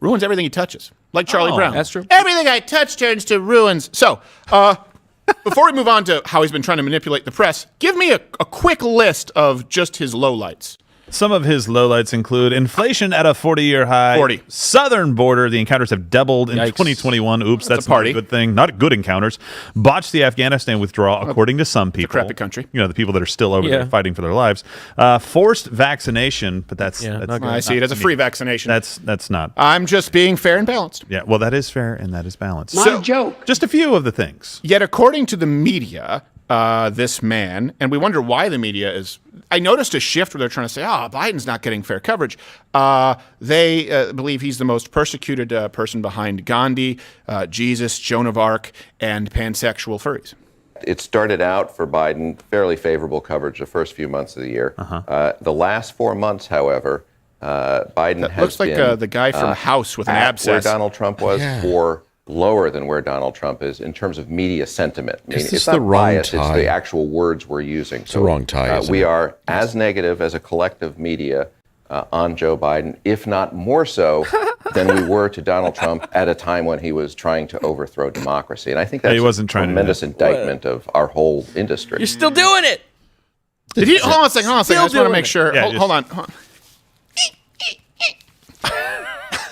ruins everything he touches, like Charlie Brown. that's true. Everything I touch turns to ruins. So, before we move on to how he's been trying to manipulate the press, give me a quick list of just his lowlights. Some of his lowlights include inflation at a 40-year high. 40. Southern border. The encounters have doubled in Yikes. 2021. Oops, that's a party. not a good thing. Not good encounters. Botched the Afghanistan withdrawal, according to some people. crappy country. You know, the people that are still over there fighting for their lives. Forced vaccination, but that's not good. I see it as a free vaccination. That's not. I'm just being fair and balanced. Yeah, well, that is fair and that is balanced. So- joke. Just a few of the things. Yet, according to the media, this man, and we wonder why the media is. I noticed a shift where they're trying to say, Biden's not getting fair coverage. They believe he's the most persecuted person behind Gandhi, Jesus, Joan of Arc, and pansexual furries. It started out for Biden fairly favorable coverage the first few months of the year. The last 4 months, however, Biden that has looks like been the guy from House with an abscess. Where Donald Trump was, or lower than where Donald Trump is in terms of media sentiment. I mean, it's not bias, it's the actual words we're using. It's the wrong tie. We are as negative as a collective media on Joe Biden, if not more so than we were to Donald Trump at a time when he was trying to overthrow democracy. And I think that's he wasn't trying tremendous indictment of our whole industry. You're still doing it. Did he? Hold on a second. I just want to make sure. Yeah, hold on.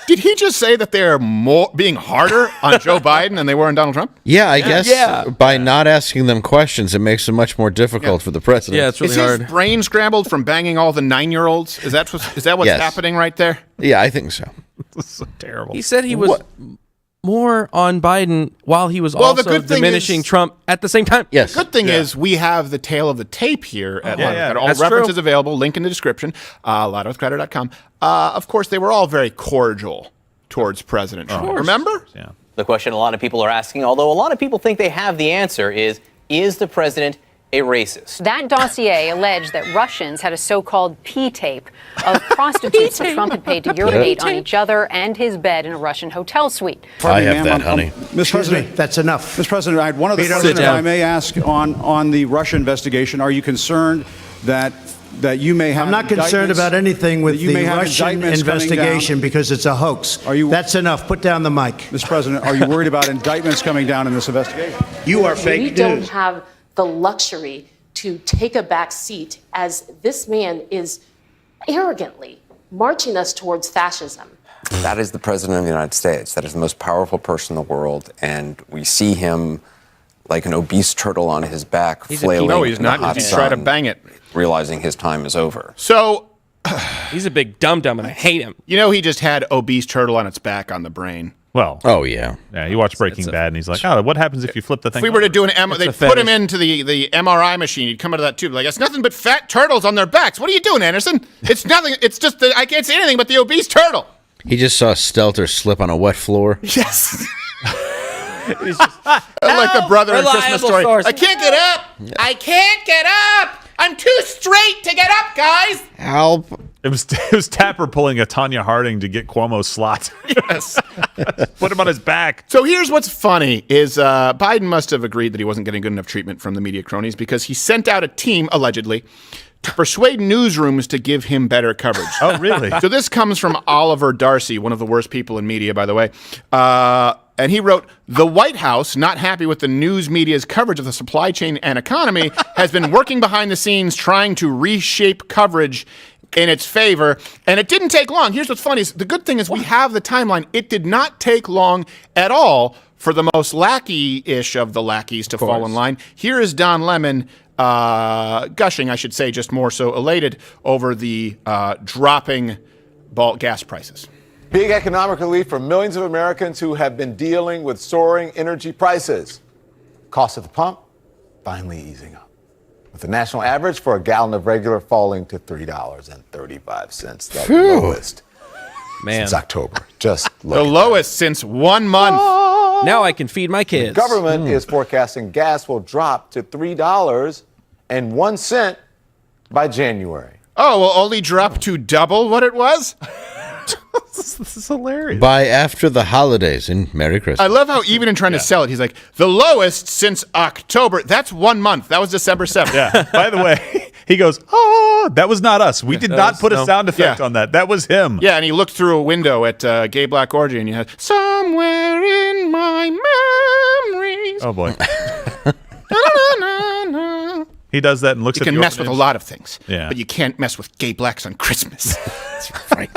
Did he just say that they're being harder on Joe Biden than they were on Donald Trump? Yeah, I guess by not asking them questions, it makes it much more difficult for the president. Yeah, it's really hard. Is hard. his brain scrambled from banging all the 9-year-olds? Is that what's happening right there? Yeah, I think so. This is so terrible. He said he was more on Biden while he was also diminishing Trump at the same time. Yes. The good thing is we have the tail of the tape here at Loud yeah, Credit. All references available, link in the description, loudwithcredit.com. Of course, they were all very cordial towards President Trump. Remember? Yeah. The question a lot of people are asking, although a lot of people think they have the answer, is the president a racist? That dossier alleged that Russians had a so-called P-tape of prostitutes that Trump had paid to urinate on each other and his bed in a Russian hotel suite. I have that, honey. Mr. President, that's enough. Mr. President, I had one other question, if I may ask, on the Russia investigation. Are you concerned that you may have I'm not concerned about anything with the Russian investigation because it's a hoax. That's enough. Put down the mic. Mr. President, are you worried about indictments coming down in this investigation? You are fake news. We don't have the luxury to take a back seat as this man is arrogantly marching us towards fascism. That is the president of the United States. That is the most powerful person in the world. And we see him like an obese turtle on his back, flailing No, he's not. in the hot He's trying to sun, bang it. realizing his time is over. So he's a big dum-dum, and I hate him. You know, he just had obese turtle on its back on the brain. Well, yeah. Yeah, he watched Breaking Bad, and he's like, what happens if you flip the thing If we were to do over? they'd put him into the MRI machine. He'd come out of that tube like, it's nothing but fat turtles on their backs. What are you doing, Anderson? It's nothing. It's just I can't see anything but the obese turtle. He just saw Stelter slip on a wet floor. Yes. He's just, like the brother in Christmas Story. Source. I can't get up. I can't get up. I'm too straight to get up, guys. Help. It was Tapper pulling a Tanya Harding to get Cuomo's slot. Yes. Put him on his back. So here's what's funny is Biden must have agreed that he wasn't getting good enough treatment from the media cronies because he sent out a team, allegedly, to persuade newsrooms to give him better coverage. Oh, really? So this comes from Oliver Darcy, one of the worst people in media, by the way. And he wrote, the White House, not happy with the news media's coverage of the supply chain and economy, has been working behind the scenes trying to reshape coverage in its favor. And it didn't take long. Here's what's funny. Is the good thing is we have the timeline. It did not take long at all for the most lackey-ish of the lackeys to fall in line. Here is Don Lemon gushing, I should say, just more so elated over the dropping gas prices. Big economic relief for millions of Americans who have been dealing with soaring energy prices. Cost at the pump finally easing up, with the national average for a gallon of regular falling to $3.35. The lowest since October. Just the lowest since 1 month. Now I can feed my kids. The government is forecasting gas will drop to $3.01 by January. Oh, will only drop to double what it was? This is hilarious. By after the holidays, and Merry Christmas. I love how even in trying to sell it, he's like, the lowest since October. That's 1 month. That was December 7th. Yeah. By the way, he goes, that was not us. We did not put a sound effect on that. That was him. Yeah, and he looked through a window at Gay Black Orgy, and you had, somewhere in my memories. Oh, boy. He does that and looks at the You can mess with a lot of things, Yeah. but you can't mess with gay blacks on Christmas. That's right.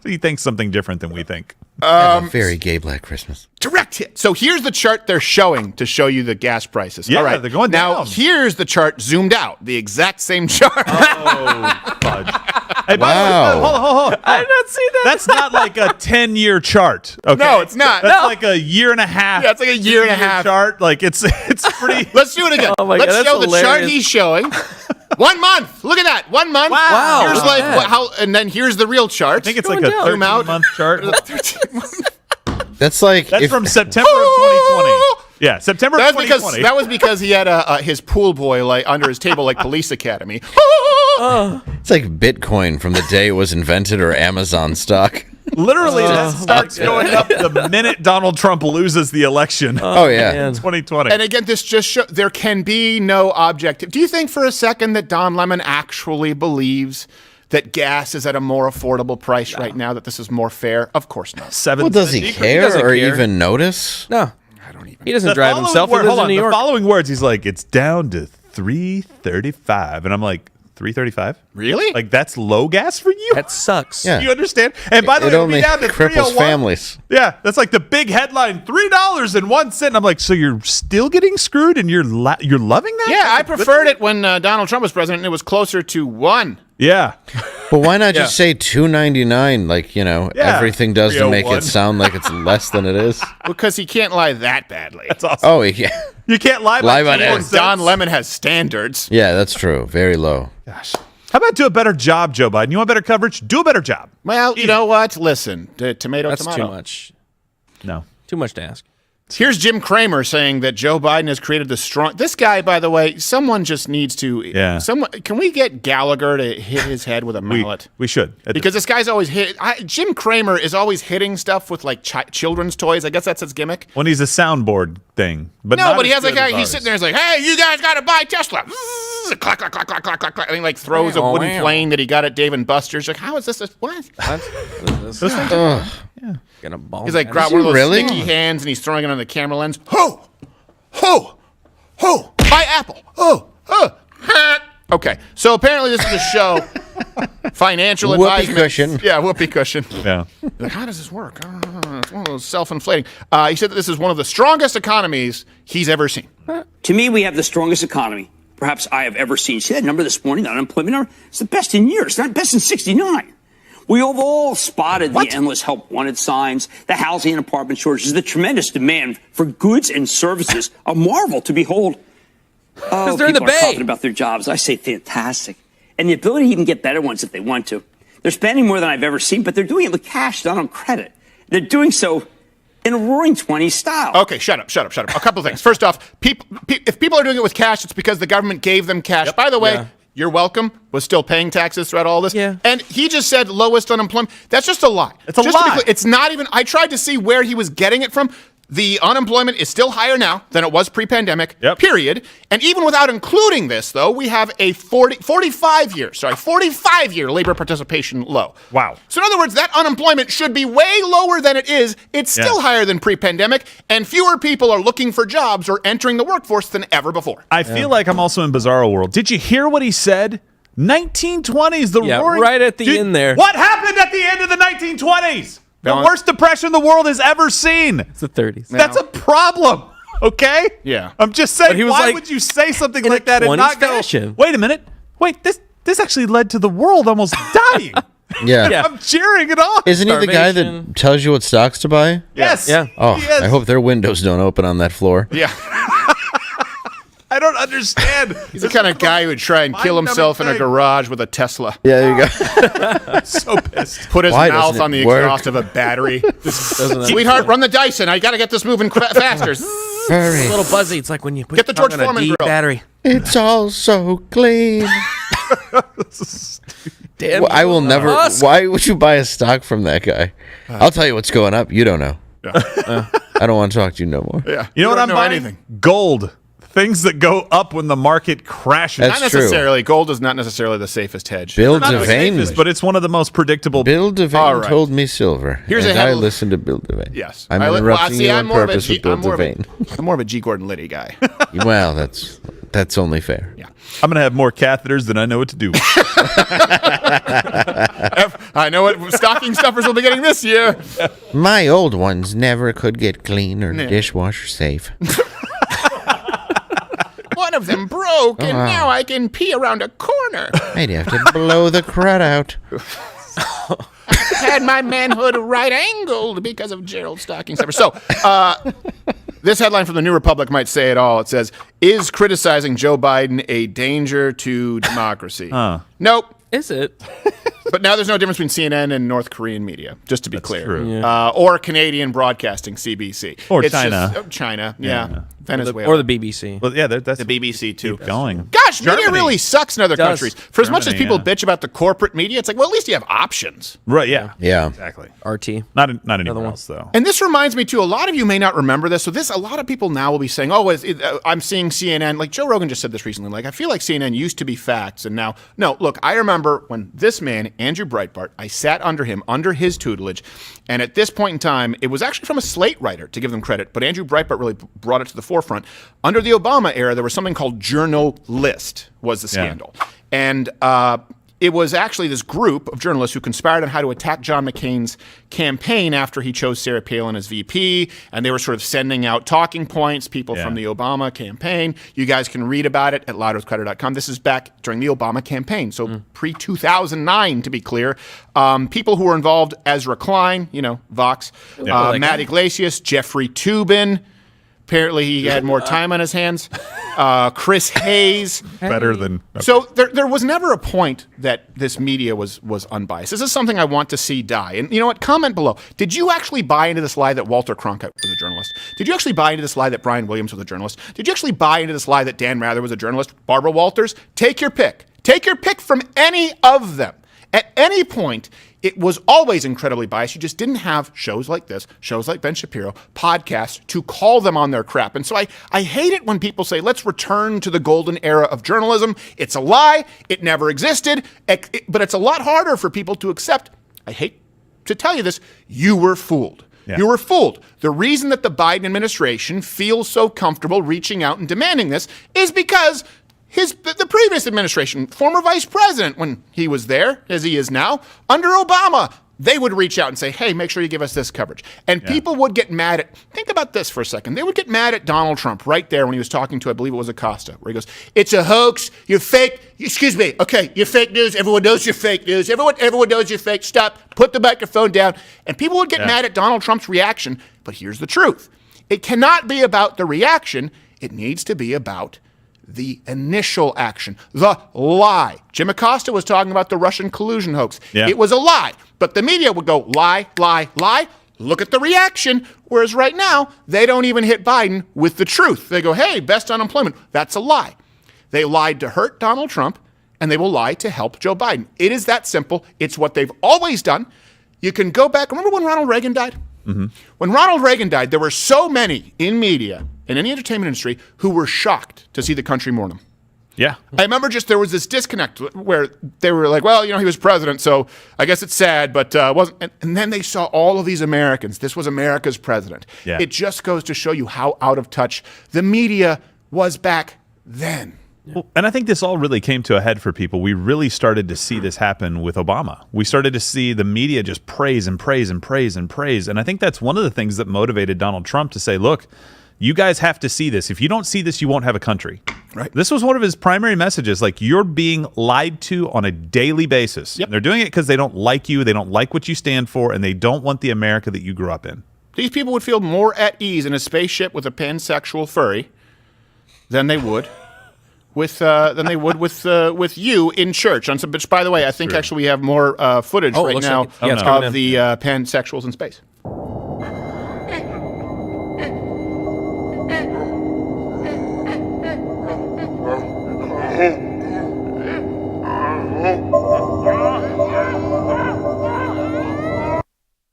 He thinks something different than we think. Have a very gay black Christmas. Direct hit. So here's the chart they're showing to show you the gas prices. Yeah, All right. they're going now, down. here's the chart zoomed out, the exact same chart. Oh, fudge. Hey, by the way, hold on. I did not see that. That's not like a 10-year chart. Okay? No, it's not. That's like a year and a half. Yeah, it's like a year and a half chart. Like it's pretty. Let's do it again. Oh my Let's God, show that's the chart hilarious. he's showing. 1 month. Look at that. 1 month. Wow. Here's like how, and then here's the real chart. I think it's like a 13-month chart. That's like That's from September of 2020. Yeah, September of 2020. That was because he had his pool boy like under his table like Police Academy. It's like Bitcoin from the day it was invented, or Amazon stock. Literally, that starts going up the minute Donald Trump loses the election. Oh, yeah. In 2020. And again, this just shows there can be no objective. Do you think for a second that Don Lemon actually believes that gas is at a more affordable price right now, that this is more fair? Of course not. Well, does he care or even notice? No. I don't even. He doesn't drive himself. He lives in New The York. following words, he's like, it's down to $3.35. And I'm like, $3.35? Really? Like, that's low gas for you? That sucks. Yeah. You understand? And by the way, It it'll be only down to cripples $3.01. families. Yeah, that's like the big headline, $3.01. And I'm like, so you're still getting screwed and you're loving that? Yeah, I preferred it when Donald Trump was president and it was closer to 1. Yeah. But why not just say $2.99? Like, Yeah. everything does to make 301. it sound like it's less than it is. Because he can't lie that badly. That's awesome. Oh, yeah. You can't lie Lie about about it. it. Don Lemon has standards. Yeah, that's true. Very low. Gosh. How about do a better job, Joe Biden? You want better coverage? Do a better job. Well, you know what? Listen, tomato, That's tomato. too much. No. Too much to ask. Here's Jim Cramer saying that Joe Biden has created the strong. This guy, by the way, someone just needs to. Yeah. Someone, can we get Gallagher to hit his head with a mallet? We should. Because this guy's always hit. Jim Cramer is always hitting stuff with like children's toys. I guess that's his gimmick. When he's a soundboard thing. But No, not but he as has like good as he's ours. sitting there. He's like, "Hey, you guys got to buy Tesla." Clack, clack, clack, clack, clack, clack, clack. And he like throws a wooden plane that he got at Dave and Buster's. Like, how is this? What? Ugh. Gonna ball. He's like, man. grab one of those really? sticky hands and he's throwing it on the camera lens. Ho! Ho! Ho! Buy Apple! Oh! Ha! Okay, so apparently this is a show. Financial Whoopee advisement. cushion. Yeah, whoopee cushion. Yeah. Like, how does this work? It's one of those self-inflating. He said that this is one of the strongest economies he's ever seen. To me, we have the strongest economy perhaps I have ever seen. See that number this morning, the unemployment number? It's the best in years. It's not best in 69. We have all spotted the endless help wanted signs, the housing and apartment shortages, the tremendous demand for goods and services, a marvel to behold. Oh, they're in people the are Bay. confident about their jobs. I say fantastic. And the ability to even get better ones if they want to. They're spending more than I've ever seen, but they're doing it with cash, not on credit. They're doing so in a roaring 20s style. Okay, shut up. A couple of things. First off, if people are doing it with cash, it's because the government gave them cash. By the way, you're welcome. Was still paying taxes throughout all this. Yeah. And he just said lowest unemployment. That's just a lie. It's a just to be lie. clear, it's not even. I tried to see where he was getting it from. The unemployment is still higher now than it was pre-pandemic, period. And even without including this, though, we have a 45-year labor participation low. Wow. So in other words, that unemployment should be way lower than it is. It's still higher than pre-pandemic, and fewer people are looking for jobs or entering the workforce than ever before. I feel like I'm also in Bizarro World. Did you hear what he said? 1920s, the roaring... right at the end there. What happened at the end of the 1920s? The Balance. worst depression the world has ever seen. It's the 30s. That's a problem, okay? Yeah. I'm just saying, But he was why like, would you say something in like a that and 20s not go, fashion. wait a minute, this actually led to the world almost dying. Yeah. I'm cheering it on. Isn't he the guy Starvation. that tells you what stocks to buy? Yes. Yeah. Oh, He is. I hope their windows don't open on that floor. Yeah. I don't understand. He's the kind of guy who would try and kill himself in a garage with a Tesla. Yeah, there you go. So pissed. Put his Why mouth doesn't on the it work? exhaust of a battery. Doesn't Sweetheart, run the Dyson. I got to get this moving faster. Furry. It's a little buzzy. It's like when you put Get the your George tongue on a Foreman D grill. battery. It's all so clean. Damn Well, I will you, never. Musk. Why would you buy a stock from that guy? I'll tell you what's going up. You don't know. I don't want to talk to you no more. Yeah. You know what don't I'm know buying? anything. Gold. Things that go up when the market crashes. That's Not true. necessarily. Gold is not necessarily the safest hedge. Bill Not the Devane. safest, but it's one of the most predictable. Bill Devane All right. told me silver. Here's and a I headline- listened to Bill Devane. Yes. I'm Well, interrupting see, you I'm on more of a purpose G- with Bill I'm more of a- Devane. I'm more of a G. Gordon Liddy guy. Well, that's only fair. Yeah. I'm going to have more catheters than I know what to do. I know what stocking stuffers will be getting this year. My old ones never could get clean or dishwasher safe. of them broke, and now I can pee around a corner. I'd have to blow the crud out. Had my manhood right angled because of Gerald Stocking Stuffer. So, this headline from the New Republic might say it all. It says, "Is criticizing Joe Biden a danger to democracy?" Nope. Is it? But now there's no difference between CNN and North Korean media, just to be clear. True. Yeah. Or Canadian broadcasting, CBC. Or It's China. just- China, yeah. Or Venezuela. the BBC. Well, yeah, that's the BBC, too. keep going. Gosh, media Germany. really sucks in other Does. countries. For as much as Germany, people yeah. bitch about the corporate media, it's like, well, at least you have options. Right, yeah. Yeah. Exactly. RT. Not anywhere else, though. And this reminds me, too, a lot of you may not remember this. So a lot of people now will be saying, I'm seeing CNN. Like Joe Rogan just said this recently. Like, I feel like CNN used to be facts. And now, no, look, I remember when this man, Andrew Breitbart, I sat under him, under his tutelage. And at this point in time, it was actually from a Slate writer, to give them credit. But Andrew Breitbart really brought it to the forefront. Under the Obama era, there was something called Journalist was the scandal. And it was actually this group of journalists who conspired on how to attack John McCain's campaign after he chose Sarah Palin as VP. And they were sort of sending out talking points, people from the Obama campaign. You guys can read about it at louderwithcrowder.com. This is back during the Obama campaign, so pre-2009, to be clear. People who were involved: Ezra Klein, Vox, Matt Iglesias, Jeffrey Toobin. Apparently, he had more time on his hands. Chris Hayes. Better than... So there was never a point that this media was unbiased. This is something I want to see die. And you know what? Comment below. Did you actually buy into this lie that Walter Cronkite was a journalist? Did you actually buy into this lie that Brian Williams was a journalist? Did you actually buy into this lie that Dan Rather was a journalist? Barbara Walters? Take your pick. Take your pick from any of them. At any point, it was always incredibly biased. You just didn't have shows like this, shows like Ben Shapiro, podcasts to call them on their crap. And so I hate it when people say, let's return to the golden era of journalism. It's a lie. It never existed. But it's a lot harder for people to accept. I hate to tell you this. You were fooled. Yeah. You were fooled. The reason that the Biden administration feels so comfortable reaching out and demanding this is because the previous administration, former vice president, when he was there, as he is now, under Obama, they would reach out and say, hey, make sure you give us this coverage. And people would get mad at, think about this for a second. They would get mad at Donald Trump right there when he was talking to, I believe it was Acosta, where he goes, it's a hoax, you're fake, excuse me, okay, you're fake news, everyone knows you're fake news, everyone knows you're fake, stop, put the microphone down. And people would get mad at Donald Trump's reaction, but here's the truth. It cannot be about the reaction, it needs to be about the initial action, the lie. Jim Acosta was talking about the Russian collusion hoax. Yeah. It was a lie, but the media would go, lie, lie, lie. Look at the reaction. Whereas right now, they don't even hit Biden with the truth. They go, hey, best unemployment. That's a lie. They lied to hurt Donald Trump, and they will lie to help Joe Biden. It is that simple. It's what they've always done. You can go back. Remember when Ronald Reagan died? Mm-hmm. When Ronald Reagan died, there were so many in media, in any entertainment industry, who were shocked to see the country mourn him. Yeah. I remember there was this disconnect where they were like, well, he was president, so I guess it's sad, but wasn't. And then they saw all of these Americans. This was America's president. Yeah. It just goes to show you how out of touch the media was back then. Well, and I think this all really came to a head for people. We really started to see this happen with Obama. We started to see the media just praise and praise and praise and praise. And I think that's one of the things that motivated Donald Trump to say, look, you guys have to see this. If you don't see this, you won't have a country. Right. This was one of his primary messages. Like, you're being lied to on a daily basis. Yep. They're doing it because they don't like you. They don't like what you stand for, and they don't want the America that you grew up in. These people would feel more at ease in a spaceship with a pansexual furry than they would with you in church. On some, which, by the way, I think actually we have more footage right now of the pansexuals in space.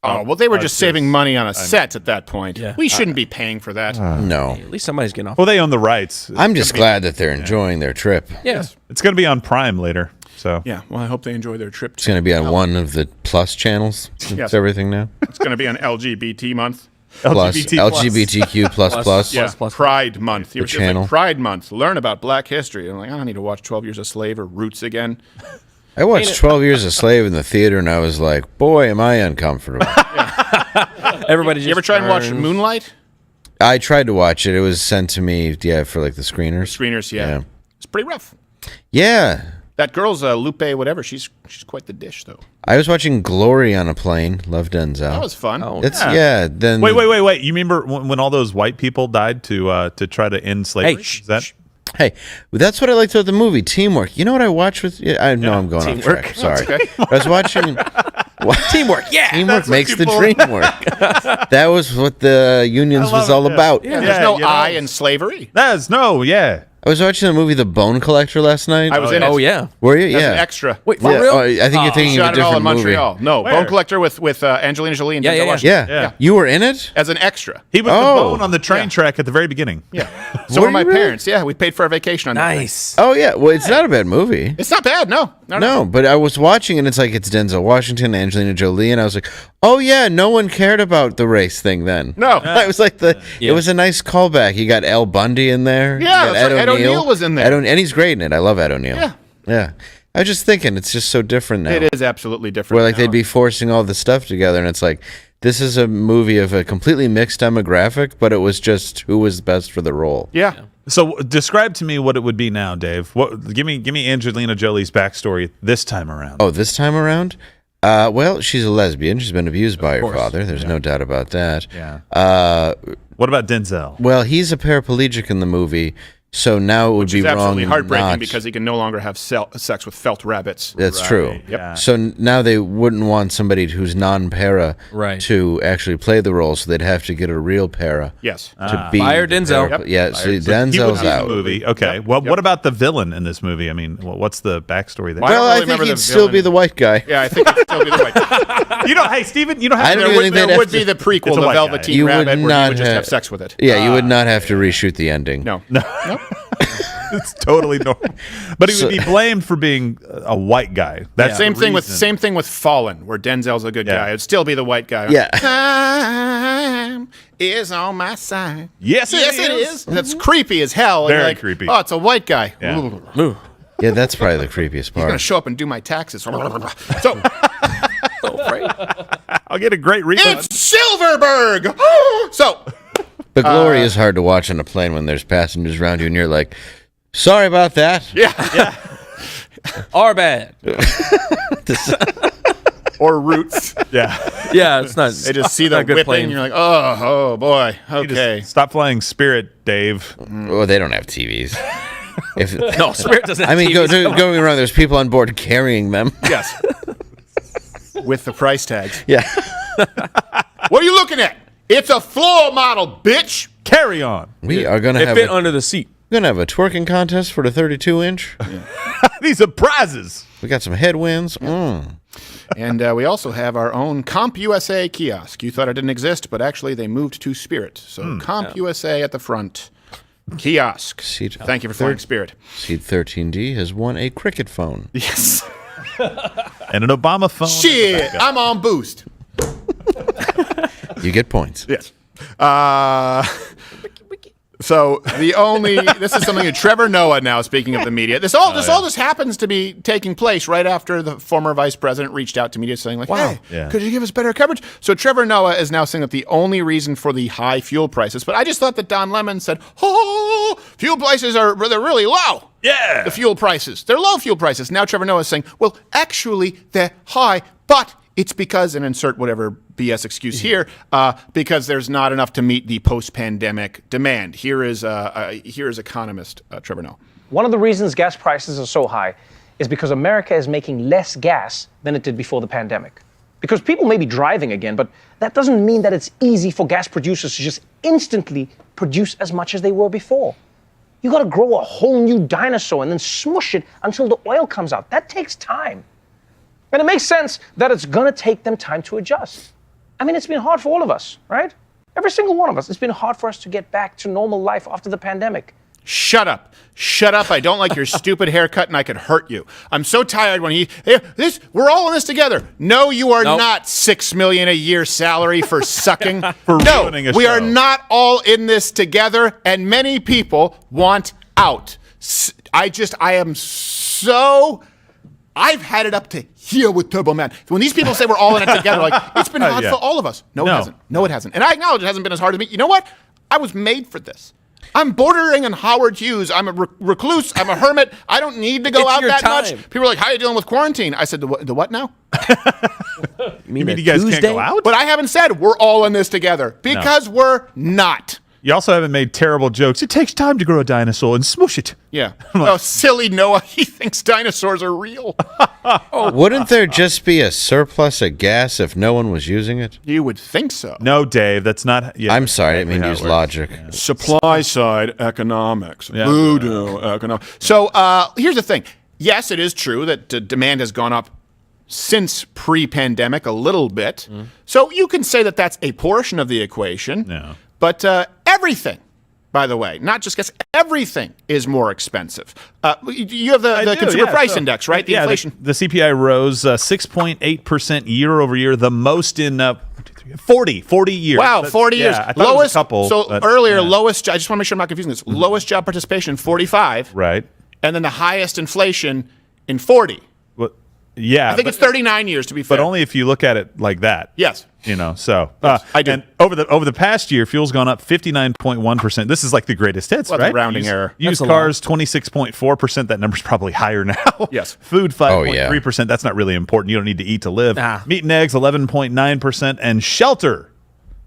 Oh, well, they were just saving money on a set at that point. Yeah. We shouldn't be paying for that. No. Hey, at least somebody's getting off. Well, they own the rights. I'm just glad that they're enjoying their trip. Yes. It's going to be on Prime later. So yeah, well, I hope they enjoy their trip. It's going to be on one of the Plus channels. It's everything now. It's going to be on LGBT month. LGBTQ plus. Yeah, Pride Month. The channel. Like Pride Month. Learn about Black history. I'm like, I don't need to watch 12 Years a Slave or Roots again. I watched 12 Years a Slave in the theater, and I was like, boy, am I uncomfortable. Everybody just You ever try and watch Moonlight? I tried to watch it. It was sent to me, for like the screeners. Screeners, yeah. It's pretty rough. Yeah. That girl's Lupe, whatever. She's quite the dish, though. I was watching Glory on a plane. Love Denzel. That was fun. Then wait. You remember when all those white people died to try to end slavery? Hey, that's what I liked about the movie, teamwork. You know what I watched with? I know I'm going off track. Sorry, I was watching. Teamwork, yeah. Teamwork makes the dream work. That was what the unions was all about. Yeah, there's no I in slavery. I was watching the movie The Bone Collector last night. I was in it. Oh, yeah. Were you? As Yeah. an extra. Wait, for real? I think you're thinking Shot of a it all in different movie. Montreal. No, Bone Collector with Angelina Jolie and Denzel Washington. Yeah. You were in it? As an extra. He was the bone on the train track at the very beginning. Yeah. So were my parents. Yeah, we paid for our vacation on that. Nice. Oh, yeah. Well, it's not a bad movie. It's not bad, no. No, but I was watching and it's like it's Denzel Washington, Angelina Jolie, and I was like, oh yeah, no one cared about the race thing then. No. I was like it was a nice callback. You got Al Bundy in there. Yeah, You got that's right. Ed O'Neill was in there. And he's great in it. I love Ed O'Neill. Yeah. I was just thinking it's just so different now. It is absolutely different. Where like now. they'd be forcing all the stuff together and it's like this is a movie of a completely mixed demographic, but it was just who was best for the role. Yeah. So describe to me what it would be now, Dave. Give me Angelina Jolie's backstory this time around. Oh, this time around? Well, she's a lesbian. She's been abused by her father. There's no doubt about that. Yeah. What about Denzel? Well, he's a paraplegic in the movie, so now it would be It's wrong. absolutely heartbreaking not. because he can no longer have sex with felt rabbits. That's true. Yep. So now they wouldn't want somebody who's non-para to actually play the role, so they'd have to get a real para. Yes. To be Fire the Denzel. para- Yeah, so He Denzel's would be out. in the movie. Okay. Well, what about the villain in this movie? I mean, what's the backstory there? Well, I think he'd still be the white guy. Yeah, I think he'd still be the white guy. Hey, Steven, you don't have I to. don't even think There they'd would have be to- the prequel, It's a The white guy. Velveteen You Rabbit, would where not you would just have sex with it. Yeah, you would not have to reshoot the ending. No. It's totally normal. But he would be blamed for being a white guy. That's Same the thing reason. with Fallen, where Denzel's a good guy. It'd still be the white guy. Yeah. Time is on my side. Yes, it is. That's creepy as hell. And Very you're like, creepy. Oh, it's a white guy. Yeah. Ooh. Yeah, that's probably the creepiest He's gonna part. show up and do my taxes. So I'll get a great refund. it's Silverberg. So But Glory is hard to watch on a plane when there's passengers around you and you're like, sorry about that. yeah. Are bad. Or Roots. Yeah. Yeah, it's not. They just see the not good whipping. plane. And you're like, oh boy. Okay. Stop flying Spirit, Dave. Well, they don't have TVs. No, Spirit doesn't have I mean, TVs. going around, there's people on board carrying them. Yes. With the price tags. Yeah. What are you looking at? It's a floor model, bitch. Carry on. We are going to They have fit under the seat. We're going to have a twerking contest for the 32-inch. These are prizes. We got some headwinds. And we also have our own Comp USA kiosk. You thought it didn't exist, but actually they moved to Spirit. So Comp USA at the front. Kiosk. Thank you for flying Spirit. Seat 13D has won a cricket phone. Yes. And an Obama phone. Shit, I'm on Boost. You get points. Yes. So this is something that Trevor Noah now, speaking of the media, this all just happens to be taking place right after the former vice president reached out to media saying like, hey, could you give us better coverage? So Trevor Noah is now saying that the only reason for the high fuel prices, but I just thought that Don Lemon said, fuel prices they're really low. Yeah. The fuel prices. They're low fuel prices. Now Trevor Noah is saying, well, actually they're high, but it's because, and insert whatever BS excuse here, because there's not enough to meet the post-pandemic demand. Here is economist Trevor Noah. One of the reasons gas prices are so high is because America is making less gas than it did before the pandemic. Because people may be driving again, but that doesn't mean that it's easy for gas producers to just instantly produce as much as they were before. You gotta grow a whole new dinosaur and then smush it until the oil comes out. That takes time. And it makes sense that it's gonna take them time to adjust. I mean, it's been hard for all of us, right? Every single one of us. It's been hard for us to get back to normal life after the pandemic. Shut up. Shut up. I don't like your stupid haircut and I could hurt you. I'm so tired when we're all in this together. No, you are not $6 million a year salary for sucking. ruining a we show. are not all in this together and many people want out. I've had it up to here with Turbo Man. When these people say we're all in it together, like, it's been hard for all of us. No, it hasn't. No, it hasn't. And I acknowledge it hasn't been as hard as me. You know what? I was made for this. I'm bordering on Howard Hughes. I'm a recluse. I'm a hermit. I don't need to go out that much. People are like, how are you dealing with quarantine? I said, the what now? You mean you guys can't go out? But I haven't said we're all in this together because we're not. You also haven't made terrible jokes. It takes time to grow a dinosaur and smush it. Yeah. Oh, silly Noah. He thinks dinosaurs are real. Wouldn't there just be a surplus of gas if no one was using it? You would think so. No, Dave, that's not. Yeah, I'm sorry, I didn't mean to use logic. Yeah. Supply side economics. Voodoo economics. So here's the thing. Yes, it is true that demand has gone up since pre-pandemic a little bit. So you can say that that's a portion of the equation. No. But everything, by the way, not just gas, everything is more expensive. You have the consumer price index, right? The inflation. The CPI rose 6.8% year over year, the most in 40 years. Wow, 40 years. I thought lowest. it was a couple, so earlier, lowest. I just want to make sure I'm not confusing this. Lowest job participation, 45. Right. And then the highest inflation in 40. Well, yeah. I think it's 39 years to be fair. But only if you look at it like that. Yes. You know, so yes, I do. And over the past year, fuel's gone up 59.1%. This is like the greatest hits, right? Rounding error. Used cars 26.4%. That number's probably higher now. Yes. Food 5.3%. That's not really important. You don't need to eat to live. Meat and eggs 11.9%, and shelter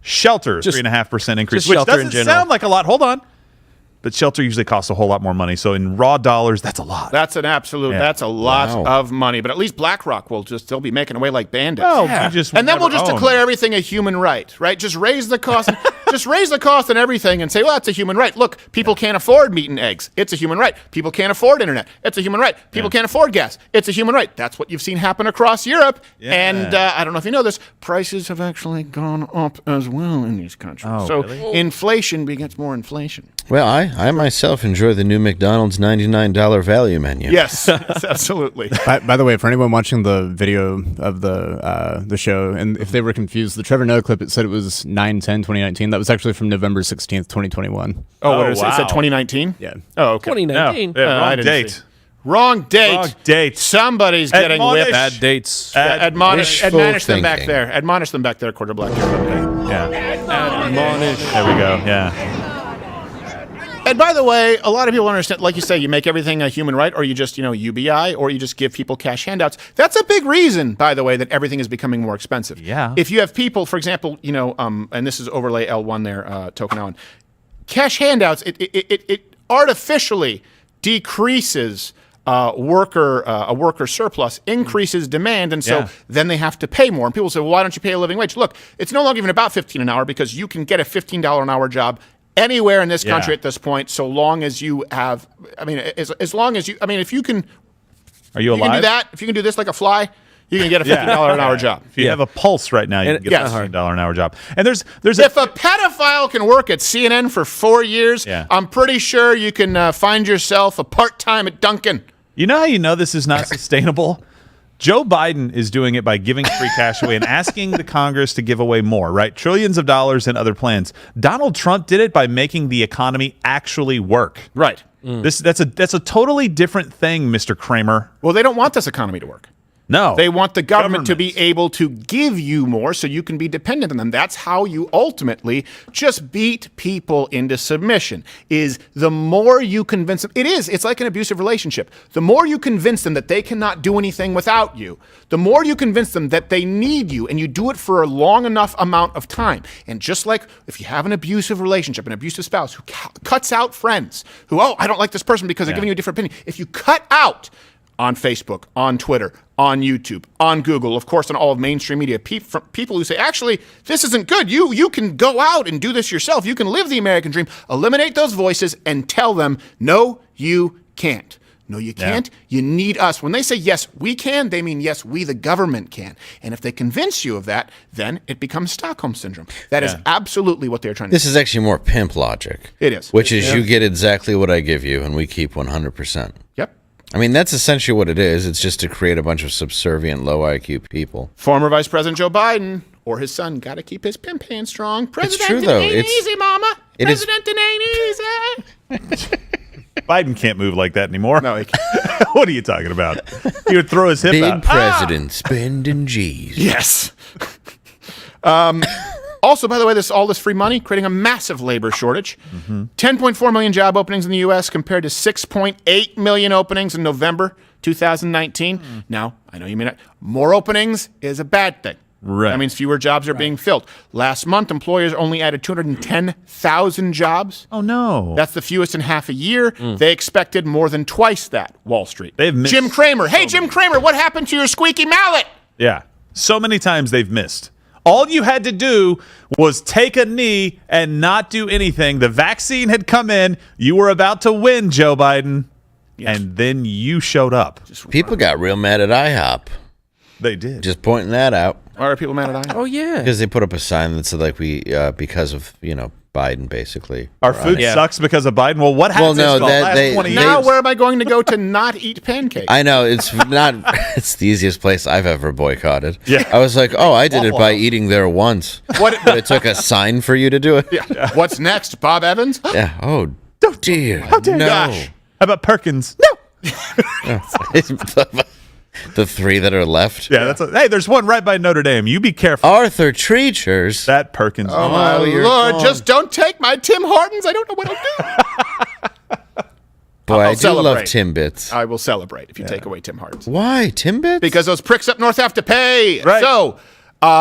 3.5% increase, which doesn't sound like a lot. Hold on. But shelter usually costs a whole lot more money. So in raw dollars, that's a lot. That's an absolute. Yeah. That's a lot of money. But at least BlackRock will still be making away like bandits. Well, and then we'll just declare everything a human right, right? Just raise the cost. Just raise the cost on everything and say, well, that's a human right. Look, people can't afford meat and eggs. It's a human right. People can't afford internet. It's a human right. People can't afford gas. It's a human right. That's what you've seen happen across Europe. Yeah. And I don't know if you know this, prices have actually gone up as well in these countries. Oh, so really? Inflation begets more inflation. Well, I myself enjoy the new McDonald's $99 value menu. Yes, absolutely. By the way, for anyone watching the video of the show, and if they were confused, the Trevor Noah clip, it said it was 9/10/2019. That was actually from November 16th, 2021. Oh, what is it? It said 2019? Yeah. Oh, okay. 2019. No, wrong date. Wrong date. Wrong date. Somebody's getting whipped. Bad dates. Admonish them back there. Admonish them back there, Quarter Black. Yeah. Admonish. There we go. Yeah. And by the way, a lot of people understand, like you say, you make everything a human right, or you just, UBI, or you just give people cash handouts. That's a big reason, by the way, that everything is becoming more expensive. Yeah. If you have people, for example, and this is overlay L1 there, token L1, cash handouts, it artificially decreases a worker surplus, increases demand, and so then they have to pay more. And people say, well, why don't you pay a living wage? Look, it's no longer even about $15 an hour because you can get a $15 an hour job anywhere in this country at this point, so long as you have, as long as you, if you can, are you alive? Can do that. If you can do this like a fly, you can get a $15 an hour job. If you have a pulse right now, you can get a $15 an hour job. And there's if a pedophile can work at CNN for 4 years, I'm pretty sure you can find yourself a part-time at Dunkin'. You know how you know this is not sustainable? Joe Biden is doing it by giving free cash away and asking the Congress to give away more, right? Trillions of dollars and other plans. Donald Trump did it by making the economy actually work. Right. That's a totally different thing, Mr. Kramer. Well, they don't want this economy to work. No. They want the government to be able to give you more so you can be dependent on them. That's how you ultimately just beat people into submission, is the more you convince them. It's like an abusive relationship. The more you convince them that they cannot do anything without you, the more you convince them that they need you, and you do it for a long enough amount of time. And just like if you have an abusive relationship, an abusive spouse who cuts out friends, who, I don't like this person because they're giving you a different opinion. If you cut out on Facebook, on Twitter, on YouTube, on Google, of course, on all of mainstream media, people who say, actually, this isn't good. You can go out and do this yourself. You can live the American dream. Eliminate those voices and tell them, no, you can't. No, you can't. You need us. When they say, yes, we can, they mean, yes, we, the government, can. And if they convince you of that, then it becomes Stockholm Syndrome. That is absolutely what they're trying to do. This is actually more pimp logic. It is. Which is you get exactly what I give you, and we keep 100%. Yep. That's essentially what it is. It's just to create a bunch of subservient, low IQ people. Former Vice President Joe Biden or his son got to keep his pimp hand strong. President, true, though. Ain't easy, mama. President, ain't easy. Biden can't move like that anymore. No, he can't. What are you talking about? He would throw his hip out. Big president spending G's. Yes. Also, by the way, all this free money creating a massive labor shortage. 10.4 million job openings in the U.S. compared to 6.8 million openings in November 2019. Now, I know you may not. More openings is a bad thing. Right. That means fewer jobs are being filled. Last month, employers only added 210,000 jobs. Oh, no. That's the fewest in half a year. They expected more than twice that, Wall Street. They've missed Jim Cramer. Hey, Jim Cramer, what happened to your squeaky mallet? Yeah. So many times they've missed. All you had to do was take a knee and not do anything. The vaccine had come in. You were about to win, Joe Biden. Yes. And then you showed up. People got real mad at IHOP. They did. Just pointing that out. Why are people mad at IHOP? Oh, yeah. Because they put up a sign that said, like, because of, Biden, basically. Our food sucks because of Biden. Well, what happened no, the last 20 years? Now where am I going to go to not eat pancakes? I know, it's not, it's the easiest place I've ever boycotted. Yeah. I was like, I did it by eating there once. But it took a sign for you to do it? Yeah. What's next, Bob Evans? Yeah. Oh, dear. How dare no. Gosh. How about Perkins? No. The three that are left. Yeah, hey, there's one right by Notre Dame. You be careful. Arthur Treachers. That Perkins. Oh, my Lord. Just don't take my Tim Hortons. I don't know what I'll do. Boy, I do love Timbits. I will celebrate if you take away Tim Hortons. Why? Timbits? Because those pricks up north have to pay. Right. So,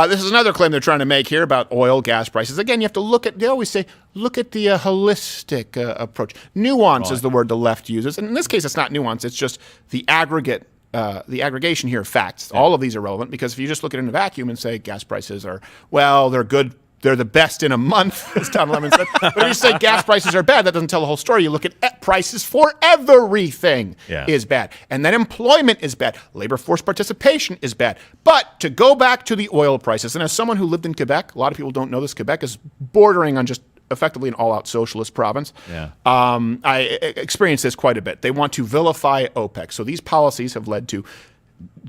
this is another claim they're trying to make here about oil, gas prices. Again, you have to look at, they always say, look at the holistic approach. Nuance is the word the left uses. And in this case, it's not nuance. It's just the aggregate. The aggregation here of facts. All of these are relevant because if you just look at it in a vacuum and say gas prices are, they're good, they're the best in a month, as Tom Lemon said. But if you say gas prices are bad, that doesn't tell the whole story. You look at prices for everything is bad. And then employment is bad. Labor force participation is bad. But to go back to the oil prices, and as someone who lived in Quebec, a lot of people don't know this, Quebec is bordering on just effectively an all-out socialist province. Yeah. I experienced this quite a bit. They want to vilify OPEC. So these policies have led to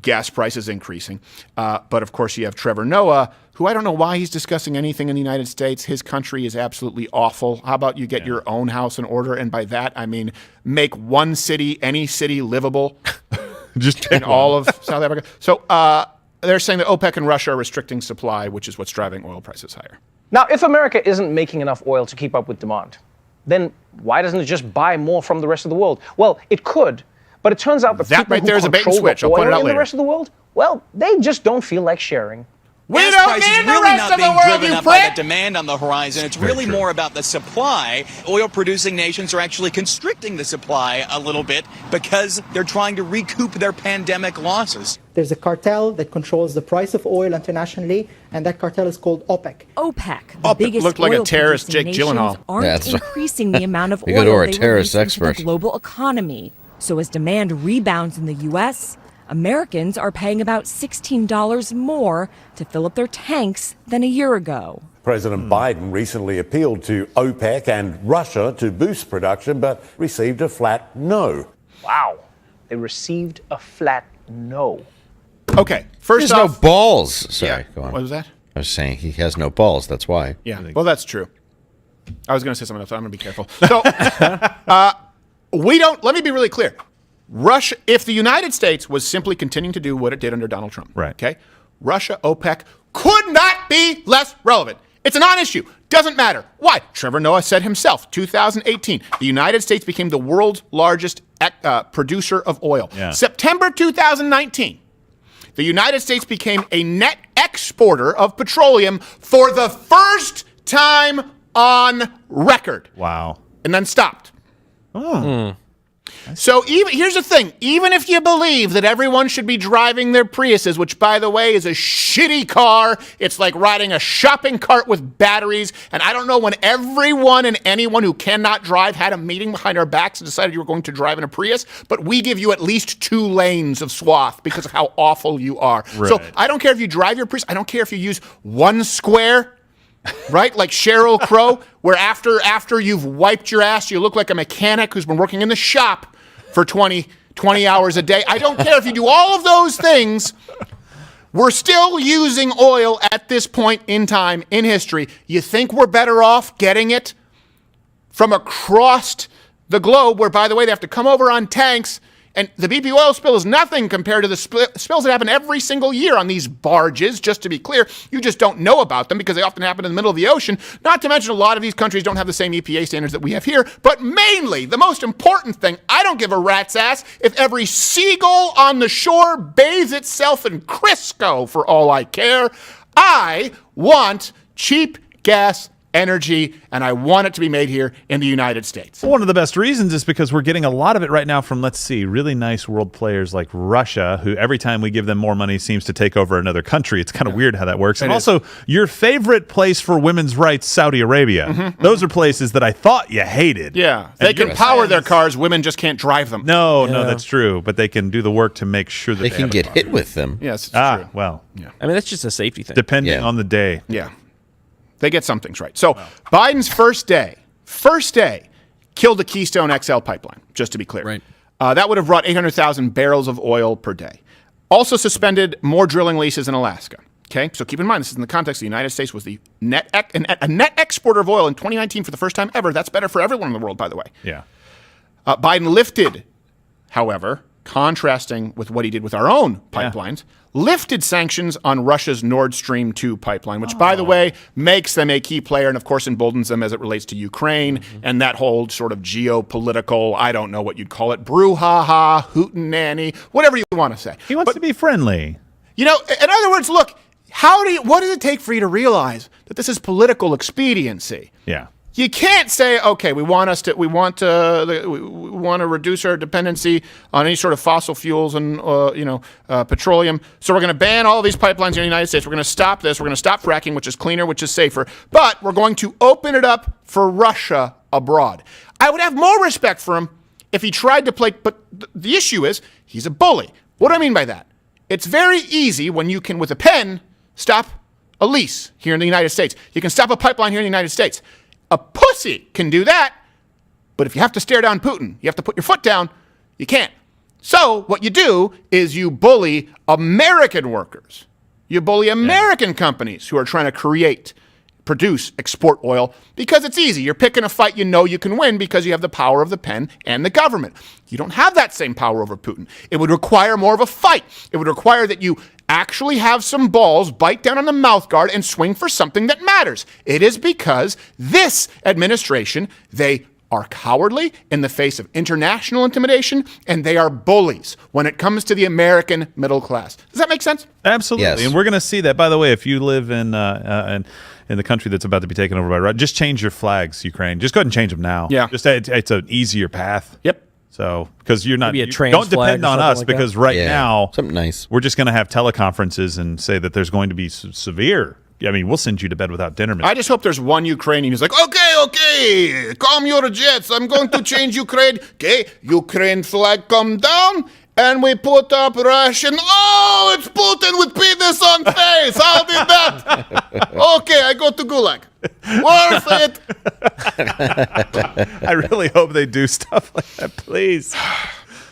gas prices increasing. But of course, you have Trevor Noah, who I don't know why he's discussing anything in the United States. His country is absolutely awful. How about you get your own house in order? And by that, I mean make one city, any city, livable just in all of South Africa. So they're saying that OPEC and Russia are restricting supply, which is what's driving oil prices higher. Now, if America isn't making enough oil to keep up with demand, then why doesn't it just buy more from the rest of the world? Well, it could, but it turns out that people right there who is a bait and control switch. the I'll point it oil out in later. the rest of the world, well, they just don't feel like sharing. We Gas don't prices need the really rest not of the being world, driven you up by prick! the demand on the horizon. It's really more about the supply. Oil-producing nations are actually constricting the supply a little bit because they're trying to recoup their pandemic losses. There's a cartel that controls the price of oil internationally, and that cartel is called OPEC. OPEC, the biggest looked like a terrorist, oil-producing Jake Gyllenhaal. nations, aren't increasing the amount of You go to oil our they terrorist release into expert. the global economy. So as demand rebounds in the U.S., Americans are paying about $16 more to fill up their tanks than a year ago. President Biden recently appealed to OPEC and Russia to boost production, but received a flat no. Wow. They received a flat no. Okay, first There's off, no balls. Sorry, go on. What was that? I was saying he has no balls. That's why. Yeah, well, that's true. I was going to say something else, so I'm going to be careful. So, let me be really clear. Russia, if the United States was simply continuing to do what it did under Donald Trump, okay, Russia, OPEC could not be less relevant. It's a non-issue. Doesn't matter. Why? Trevor Noah said himself, 2018, the United States became the world's largest producer of oil. Yeah. September 2019, the United States became a net exporter of petroleum for the first time on record. Wow. And then stopped. Oh. So here's the thing. Even if you believe that everyone should be driving their Priuses, which, by the way, is a shitty car, it's like riding a shopping cart with batteries. And I don't know when everyone and anyone who cannot drive had a meeting behind our backs and decided you were going to drive in a Prius, but we give you at least 2 lanes of swath because of how awful you are. Right. So I don't care if you drive your Prius. I don't care if you use one square. Right? Like Sheryl Crow, where after you've wiped your ass, you look like a mechanic who's been working in the shop for 20 hours a day. I don't care if you do all of those things. We're still using oil at this point in time in history. You think we're better off getting it from across the globe, where, by the way, they have to come over on tanks And the BP oil spill is nothing compared to the spills that happen every single year on these barges. Just to be clear, you just don't know about them because they often happen in the middle of the ocean. Not to mention a lot of these countries don't have the same EPA standards that we have here. But mainly, the most important thing, I don't give a rat's ass if every seagull on the shore bathes itself in Crisco for all I care. I want cheap gas energy, and I want it to be made here in the United States. One of the best reasons is because we're getting a lot of it right now from, let's see, really nice world players like Russia, who every time we give them more money seems to take over another country. It's kind of weird how that works. And also, your favorite place for women's rights, Saudi Arabia. Those are places that I thought you hated. Yeah. They can power their cars. Women just can't drive them. No, that's true. But they can do the work to make sure that they can get hit with them. Yes, it's true. Well. Yeah. I mean, that's just a safety thing. Depending on the day. Yeah. They get some things right. So Biden's first day, killed the Keystone XL pipeline, just to be clear. Right. That would have brought 800,000 barrels of oil per day. Also suspended more drilling leases in Alaska. Okay, so keep in mind, this is in the context the United States was the net exporter of oil in 2019 for the first time ever. That's better for everyone in the world, by the way. Yeah. Biden lifted, however, contrasting with what he did with our own pipelines, lifted sanctions on Russia's Nord Stream 2 pipeline, which, by the way, makes them a key player and, of course, emboldens them as it relates to Ukraine and that whole sort of geopolitical, I don't know what you'd call it, brouhaha, hootenanny, whatever you want to say. He wants to be friendly. You know, in other words, look, what does it take for you to realize that this is political expediency? Yeah. You can't say, okay, we want to reduce our dependency on any sort of fossil fuels and petroleum. So we're going to ban all of these pipelines in the United States. We're going to stop this. We're going to stop fracking, which is cleaner, which is safer. But we're going to open it up for Russia abroad. I would have more respect for him if he tried to play. But the issue is he's a bully. What do I mean by that? It's very easy when you can, with a pen, stop a lease here in the United States. You can stop a pipeline here in the United States. A pussy can do that, but if you have to stare down Putin, you have to put your foot down, you can't. So what you do is you bully American workers. You bully American companies who are trying to produce, export oil, because it's easy. You're picking a fight you know you can win because you have the power of the pen and the government. You don't have that same power over Putin. It would require more of a fight. It would require that you actually have some balls, bite down on the mouth guard, and swing for something that matters. It is because this administration, they are cowardly in the face of international intimidation, and they are bullies when it comes to the American middle class. Does that make sense? Absolutely. Yes. And we're going to see that. By the way, if you live in the country that's about to be taken over by Russia, just change your flags, Ukraine. Just go ahead and change them now. Yeah. Just it's an easier path. Yep. So, because you're not, Maybe a you trans don't depend flag or on something us like because that. right Yeah. now Something nice. we're just going to have teleconferences and say that there's going to be severe. I mean, we'll send you to bed without dinner. I just hope there's one Ukrainian who's like, okay, calm your jets. I'm going to change Ukraine. Okay, Ukraine flag come down, and we put up Russian. Oh, it's Putin with penis on face. How did that? Okay, I go to Gulag. Worth it. I really hope they do stuff like that, please.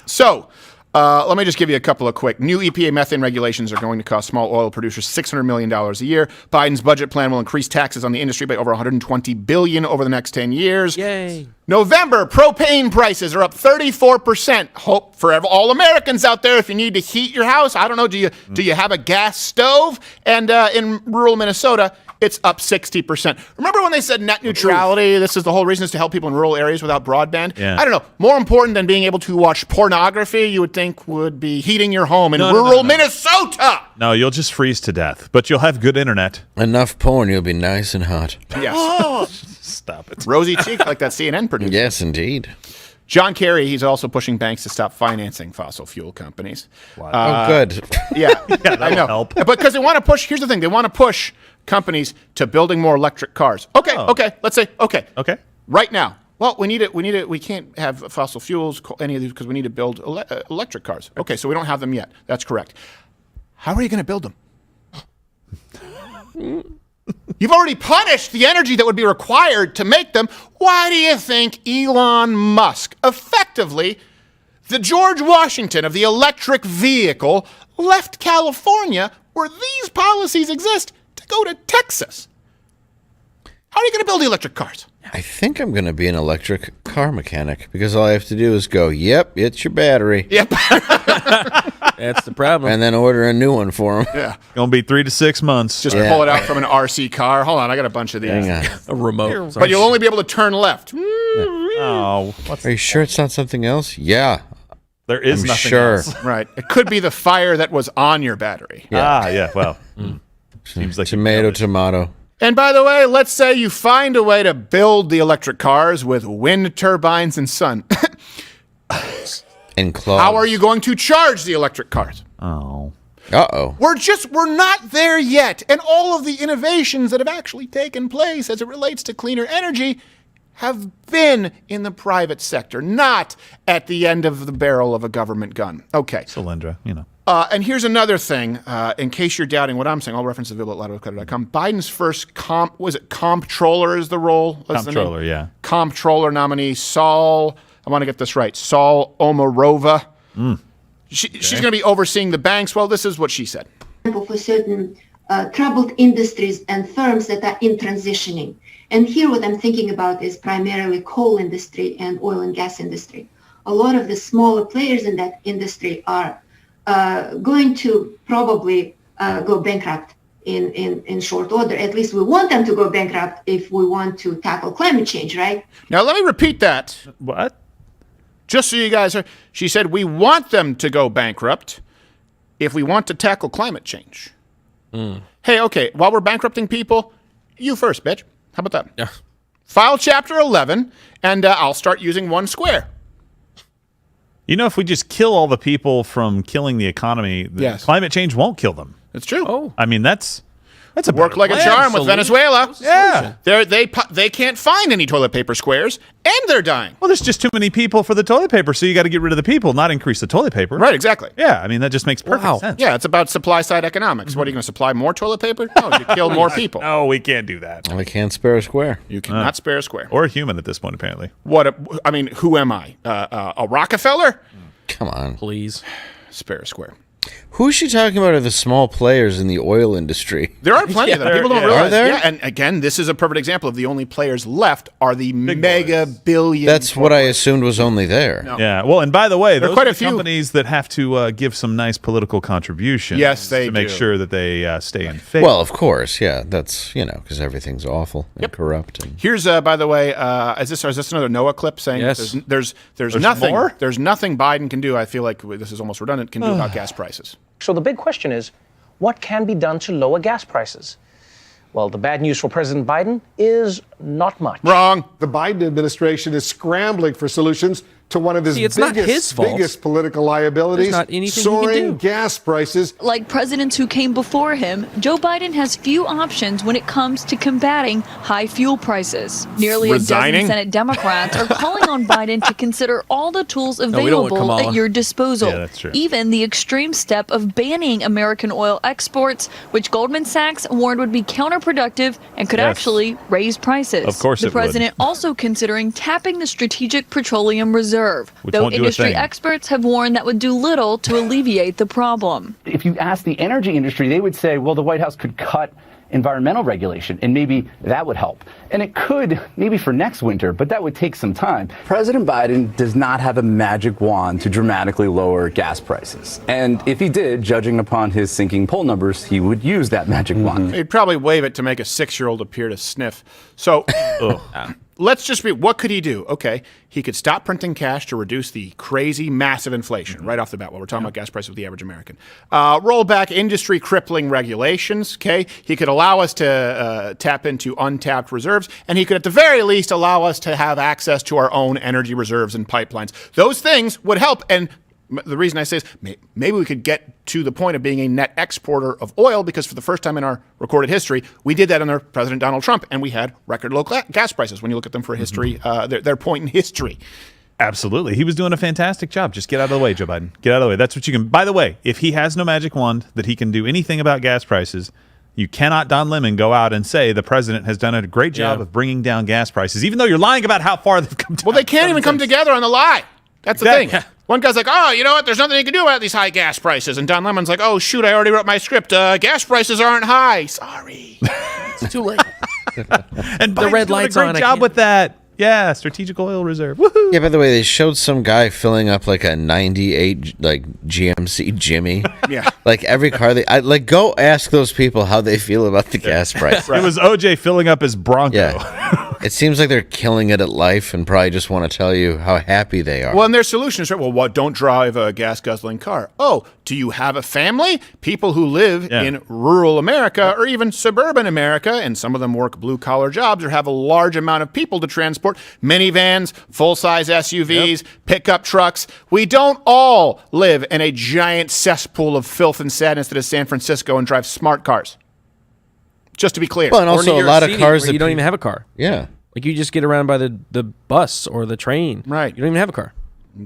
So, let me just give you a couple of quick. New EPA methane regulations are going to cost small oil producers $600 million a year. Biden's budget plan will increase taxes on the industry by over $120 billion over the next 10 years. Yay. November, propane prices are up 34%. Hope for all Americans out there, if you need to heat your house, I don't know, do you have a gas stove? And in rural Minnesota, it's up 60%. Remember when they said net neutrality? This is the whole reason is to help people in rural areas without broadband? Yeah. I don't know. More important than being able to watch pornography, you would think would be heating your home in rural Minnesota. No, you'll just freeze to death, but you'll have good internet. Enough porn, you'll be nice and hot. Yes. Stop it. Rosy cheek like that CNN producer. Yes, indeed. John Kerry, he's also pushing banks to stop financing fossil fuel companies. Oh, good. Yeah, I know. help. Because they want to push, here's the thing, they want to push companies to building more electric cars. Okay, let's say, Okay. right now. Well, we can't have fossil fuels, any of these, because we need to build electric cars. Okay, so we don't have them yet. That's correct. How are you going to build them? You've already punished the energy that would be required to make them. Why do you think Elon Musk, effectively the George Washington of the electric vehicle, left California, where these policies exist, to go to Texas? How are you going to build the electric cars? I think I'm going to be an electric car mechanic because all I have to do is go, yep, it's your battery. Yep. That's the problem. And then order a new one for them. Yeah. Going to be 3 to 6 months. Just pull it out from an RC car. Hold on, I got a bunch of these. Hang on. A remote. But you'll only be able to turn left. Oh, Are you sure it's not something else? Yeah. There is I'm nothing sure. else. Right. It could be the fire that was on your battery. Yeah. Well, seems like tomato. And by the way, let's say you find a way to build the electric cars with wind turbines and sun. And clogs. How are you going to charge the electric cars? Oh. Uh-oh. We're not there yet. And all of the innovations that have actually taken place as it relates to cleaner energy have been in the private sector, not at the end of the barrel of a government gun. Okay. Solyndra, And here's another thing, in case you're doubting what I'm saying, I'll reference available at loudercode.com. Biden's first comptroller is the role? Comptroller, yeah. Comptroller nominee, Saul, I want to get this right, Saul Omarova. She's going to be overseeing the banks. Well, this is what she said. For certain troubled industries and firms that are in transitioning. And here what I'm thinking about is primarily coal industry and oil and gas industry. A lot of the smaller players in that industry are going to probably go bankrupt in short order. At least we want them to go bankrupt if we want to tackle climate change, right? Now, let me repeat that. What? Just so you guys are, she said, we want them to go bankrupt if we want to tackle climate change. Hey, okay, while we're bankrupting people, you first, bitch. How about that? Yeah. File Chapter 11, and I'll start using one square. If we just kill all the people from killing the economy, climate change won't kill them. It's true. Oh. I mean, that's a work like a charm with Venezuela. Yeah. They can't find any toilet paper squares, and they're dying. Well, there's just too many people for the toilet paper, so you got to get rid of the people, not increase the toilet paper. Right, exactly. Yeah, I mean, that just makes perfect sense. Yeah, it's about supply-side economics. What, are you going to supply more toilet paper? No, you kill more people. No, we can't do that. We can't spare a square. You cannot spare a square. Or a human at this point, apparently. Who am I? A Rockefeller? Come on. Please. Spare a square. Who's she talking about are the small players in the oil industry? There are plenty of them. People don't realize. Are there? Yeah, and again, this is a perfect example of the only players left are the mega billion. That's what I assumed was only there. No. Yeah. Well, and by the way, There are those quite are a the few. companies that have to give some nice political contributions. Yes, they to make do. sure that they stay in favor. Well, of course, yeah. That's because everything's awful and corrupt. And Here's by the way, is this another Noah clip saying Yes. there's nothing more? there's nothing Biden can do. I feel like this is almost redundant. Can do about gas prices. So the big question is, what can be done to lower gas prices? Well, the bad news for President Biden is not much. Wrong. The Biden administration is scrambling for solutions to one of his See, it's not his fault. biggest political liabilities, There's not anything he can soaring do. gas prices. Like presidents who came before him, Joe Biden has few options when it comes to combating high fuel prices. Nearly Resigning? a dozen Senate Democrats are calling on Biden to consider all the tools we don't want available Kamala. at your disposal. Yeah, that's true. Even the extreme step of banning American oil exports, which Goldman Sachs warned would be counterproductive and could Yes. actually raise prices. Of course the it would. president also considering tapping the Strategic Petroleum Reserve, Which though won't do a industry thing. experts have warned that would do little to alleviate the problem. If you ask the energy industry, they would say, well, the White House could cut environmental regulation, and maybe that would help. And it could, maybe for next winter, but that would take some time. President Biden does not have a magic wand to dramatically lower gas prices. And if he did, judging upon his sinking poll numbers, he would use that magic wand. He'd probably wave it to make a 6-year-old appear to sniff. So let's just be, what could he do? Okay, he could stop printing cash to reduce the crazy, massive inflation right off the bat while we're talking about gas prices with the average American. Roll back industry crippling regulations, okay? He could allow us to tap into untapped reserves, and he could at the very least allow us to have access to our own energy reserves and pipelines. Those things would help, and the reason I say is maybe we could get to the point of being a net exporter of oil, because for the first time in our recorded history, we did that under President Donald Trump, and we had record low gas prices when you look at them for history, their point in history. Absolutely. He was doing a fantastic job. Just get out of the way, Joe Biden. Get out of the way. That's what you can. By the way, if he has no magic wand that he can do anything about gas prices, you cannot, Don Lemon, go out and say the president has done a great job of bringing down gas prices, even though you're lying about how far they've come down. Well, they can't even come together on the lie. That's the thing. One guy's like, oh, you know what? There's nothing you can do about these high gas prices. And Don Lemon's like, oh, shoot, I already wrote my script. Gas prices aren't high. Sorry. It's too late. And the red lights doing a on. great job with that. Yeah, strategic oil reserve. Woohoo! Yeah, by the way, they showed some guy filling up like a 98 like GMC Jimmy. Yeah. Like every car go ask those people how they feel about the gas price. It was OJ filling up his Bronco. Yeah. It seems like they're killing it at life and probably just want to tell you how happy they are. Well, and their solution is, right, well, what, don't drive a gas-guzzling car. Oh, do you have a family? People who live in rural America or even suburban America, and some of them work blue-collar jobs or have a large amount of people to transport, minivans, full-size SUVs, pickup trucks. We don't all live in a giant cesspool of filth and sadness that is San Francisco and drive smart cars. Just to be clear. Well, and also a lot of cars that you don't even have a car. Yeah. Like you just get around by the bus or the train. Right. You don't even have a car.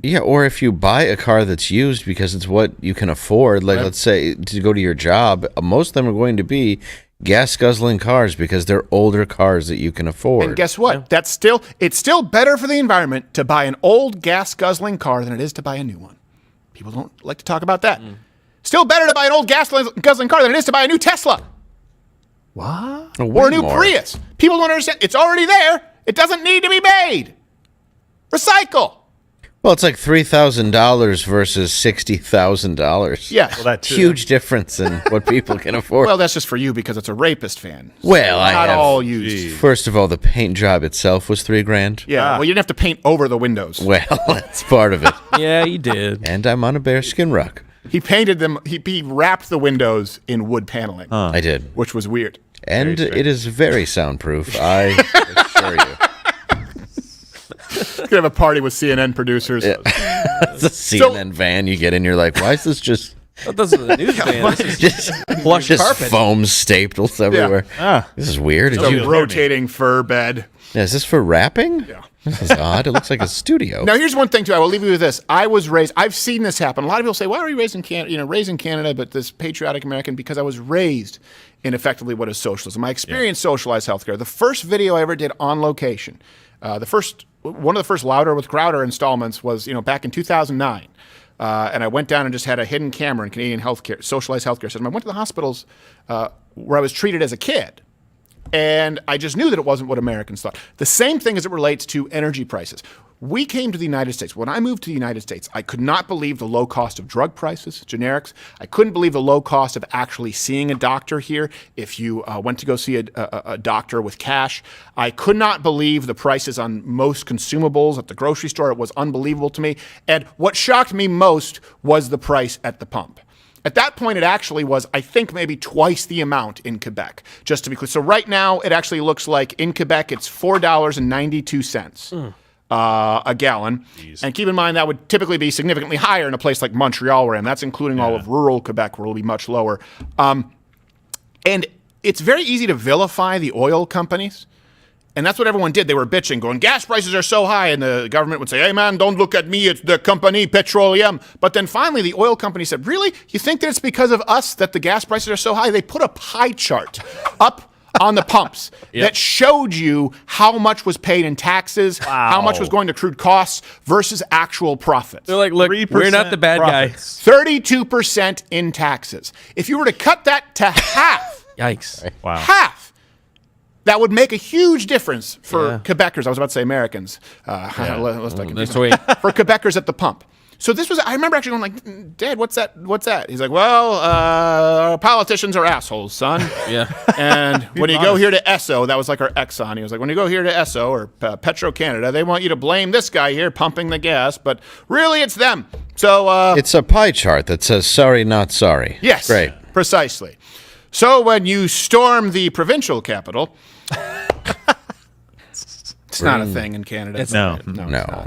Yeah, or if you buy a car that's used because it's what you can afford, like let's say to go to your job, most of them are going to be gas-guzzling cars because they're older cars that you can afford. And guess what? It's still better for the environment to buy an old gas-guzzling car than it is to buy a new one. People don't like to talk about that. Still better to buy an old gas-guzzling car than it is to buy a new Tesla. What? Or a new Prius. People don't understand. It's already there. It doesn't need to be made. Recycle. Well, it's like $3,000 versus $60,000. Yes. Well, that too. Huge difference in what people can afford. Well, that's just for you because it's a rapist fan. Well, I not have, all used. First of all, the paint job itself was $3,000. Yeah. Well, you didn't have to paint over the windows. Well, that's part of it. Yeah, you did. And I'm on a bearskin rug. He painted them. He wrapped the windows in wood paneling. I did, which was weird. And it is very soundproof. I assure you. Could have a party with CNN producers. Yeah. It's a CNN van you get in. You're like, why is this just? This is a news van. This is plush carpet. Foam staples everywhere. This is weird. It's a rotating fur bed. Yeah, is this for wrapping? Yeah. This is odd. It looks like a studio. Now, here's one thing, too. I will leave you with this. I was raised, I've seen this happen. A lot of people say, why are you raised in Canada, raised in Canada, but this patriotic American? Because I was raised in effectively what is socialism. I experienced socialized healthcare. The first video I ever did on location, one of the first Louder with Crowder installments was, back in 2009. And I went down and just had a hidden camera in Canadian healthcare, socialized healthcare system. I went to the hospitals where I was treated as a kid. And I just knew that it wasn't what Americans thought. The same thing as it relates to energy prices. We came to the United States. When I moved to the United States, I could not believe the low cost of drug prices, generics. I couldn't believe the low cost of actually seeing a doctor here if you went to go see a doctor with cash. I could not believe the prices on most consumables at the grocery store. It was unbelievable to me. And what shocked me most was the price at the pump. At that point, it actually was, I think, maybe twice the amount in Quebec, just to be clear. So right now, it actually looks like in Quebec, it's $4.92 a gallon. Jeez. And keep in mind, that would typically be significantly higher in a place like Montreal, where I am. That's including all of rural Quebec, where it'll be much lower. And it's very easy to vilify the oil companies. And that's what everyone did. They were bitching, going, gas prices are so high. And the government would say, hey, man, don't look at me. It's the company, Petroleum. But then finally, the oil company said, really? You think that it's because of us that the gas prices are so high? They put a pie chart up on the pumps that showed you how much was paid in taxes, how much was going to accrued costs versus actual profits. They're like, look, we're not the bad profits. guy. 32% in taxes. If you were to cut that to half, yikes, wow, half, that would make a huge difference for Quebecers. I was about to say Americans. Let's wait. For Quebecers at the pump. So this was, I remember actually going like, Dad, what's that? What's that? He's like, well, politicians are assholes, son. Yeah. And when you go here to Esso, that was like our Exxon. He was like, when you go here to Esso or Petro-Canada, they want you to blame this guy here pumping the gas, but really it's them. So it's a pie chart that says sorry, not sorry. Yes. Great. Precisely. So when you storm the provincial capital, it's not a thing in Canada. No.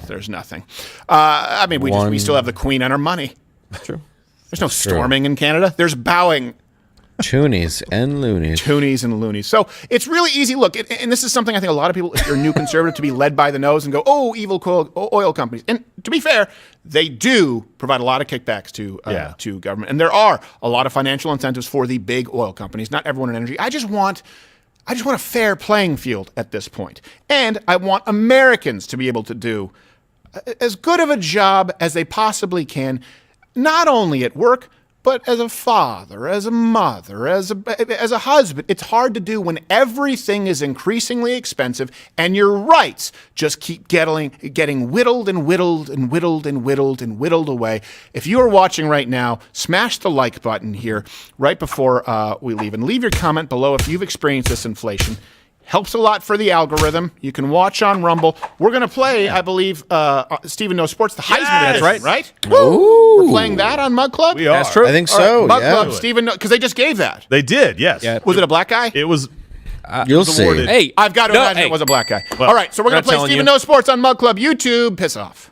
There's nothing. I mean, we still have the Queen and her money. That's true. There's no storming in Canada. There's bowing. Toonies and loonies. Toonies and loonies. So it's really easy. Look, and this is something I think a lot of people, if you're a new conservative, to be led by the nose and go, oh, evil oil companies. And to be fair, they do provide a lot of kickbacks to government. And there are a lot of financial incentives for the big oil companies. Not everyone in energy. I just want a fair playing field at this point. And I want Americans to be able to do as good of a job as they possibly can, not only at work, But as a father, as a mother, as a husband, it's hard to do when everything is increasingly expensive and your rights just keep getting whittled and whittled and whittled and whittled and whittled away. If you are watching right now, smash the like button here right before we leave. And leave your comment below if you've experienced this inflation. Helps a lot for the algorithm. You can watch on Rumble. We're going to play, I believe, Stephen Knows Sports, the Heisman. Yes! That's right? Ooh. We're playing that on Mug Club? We are. That's true. I think All so. right, Mug yeah. Club, Stephen, because they just gave that. They did, yes. Yeah. Was it a black guy? It was. You'll see. awarded. Hey, I've got to imagine it was a black guy. All right, so we're going to play Stephen Knows Sports on Mug Club YouTube. Piss off.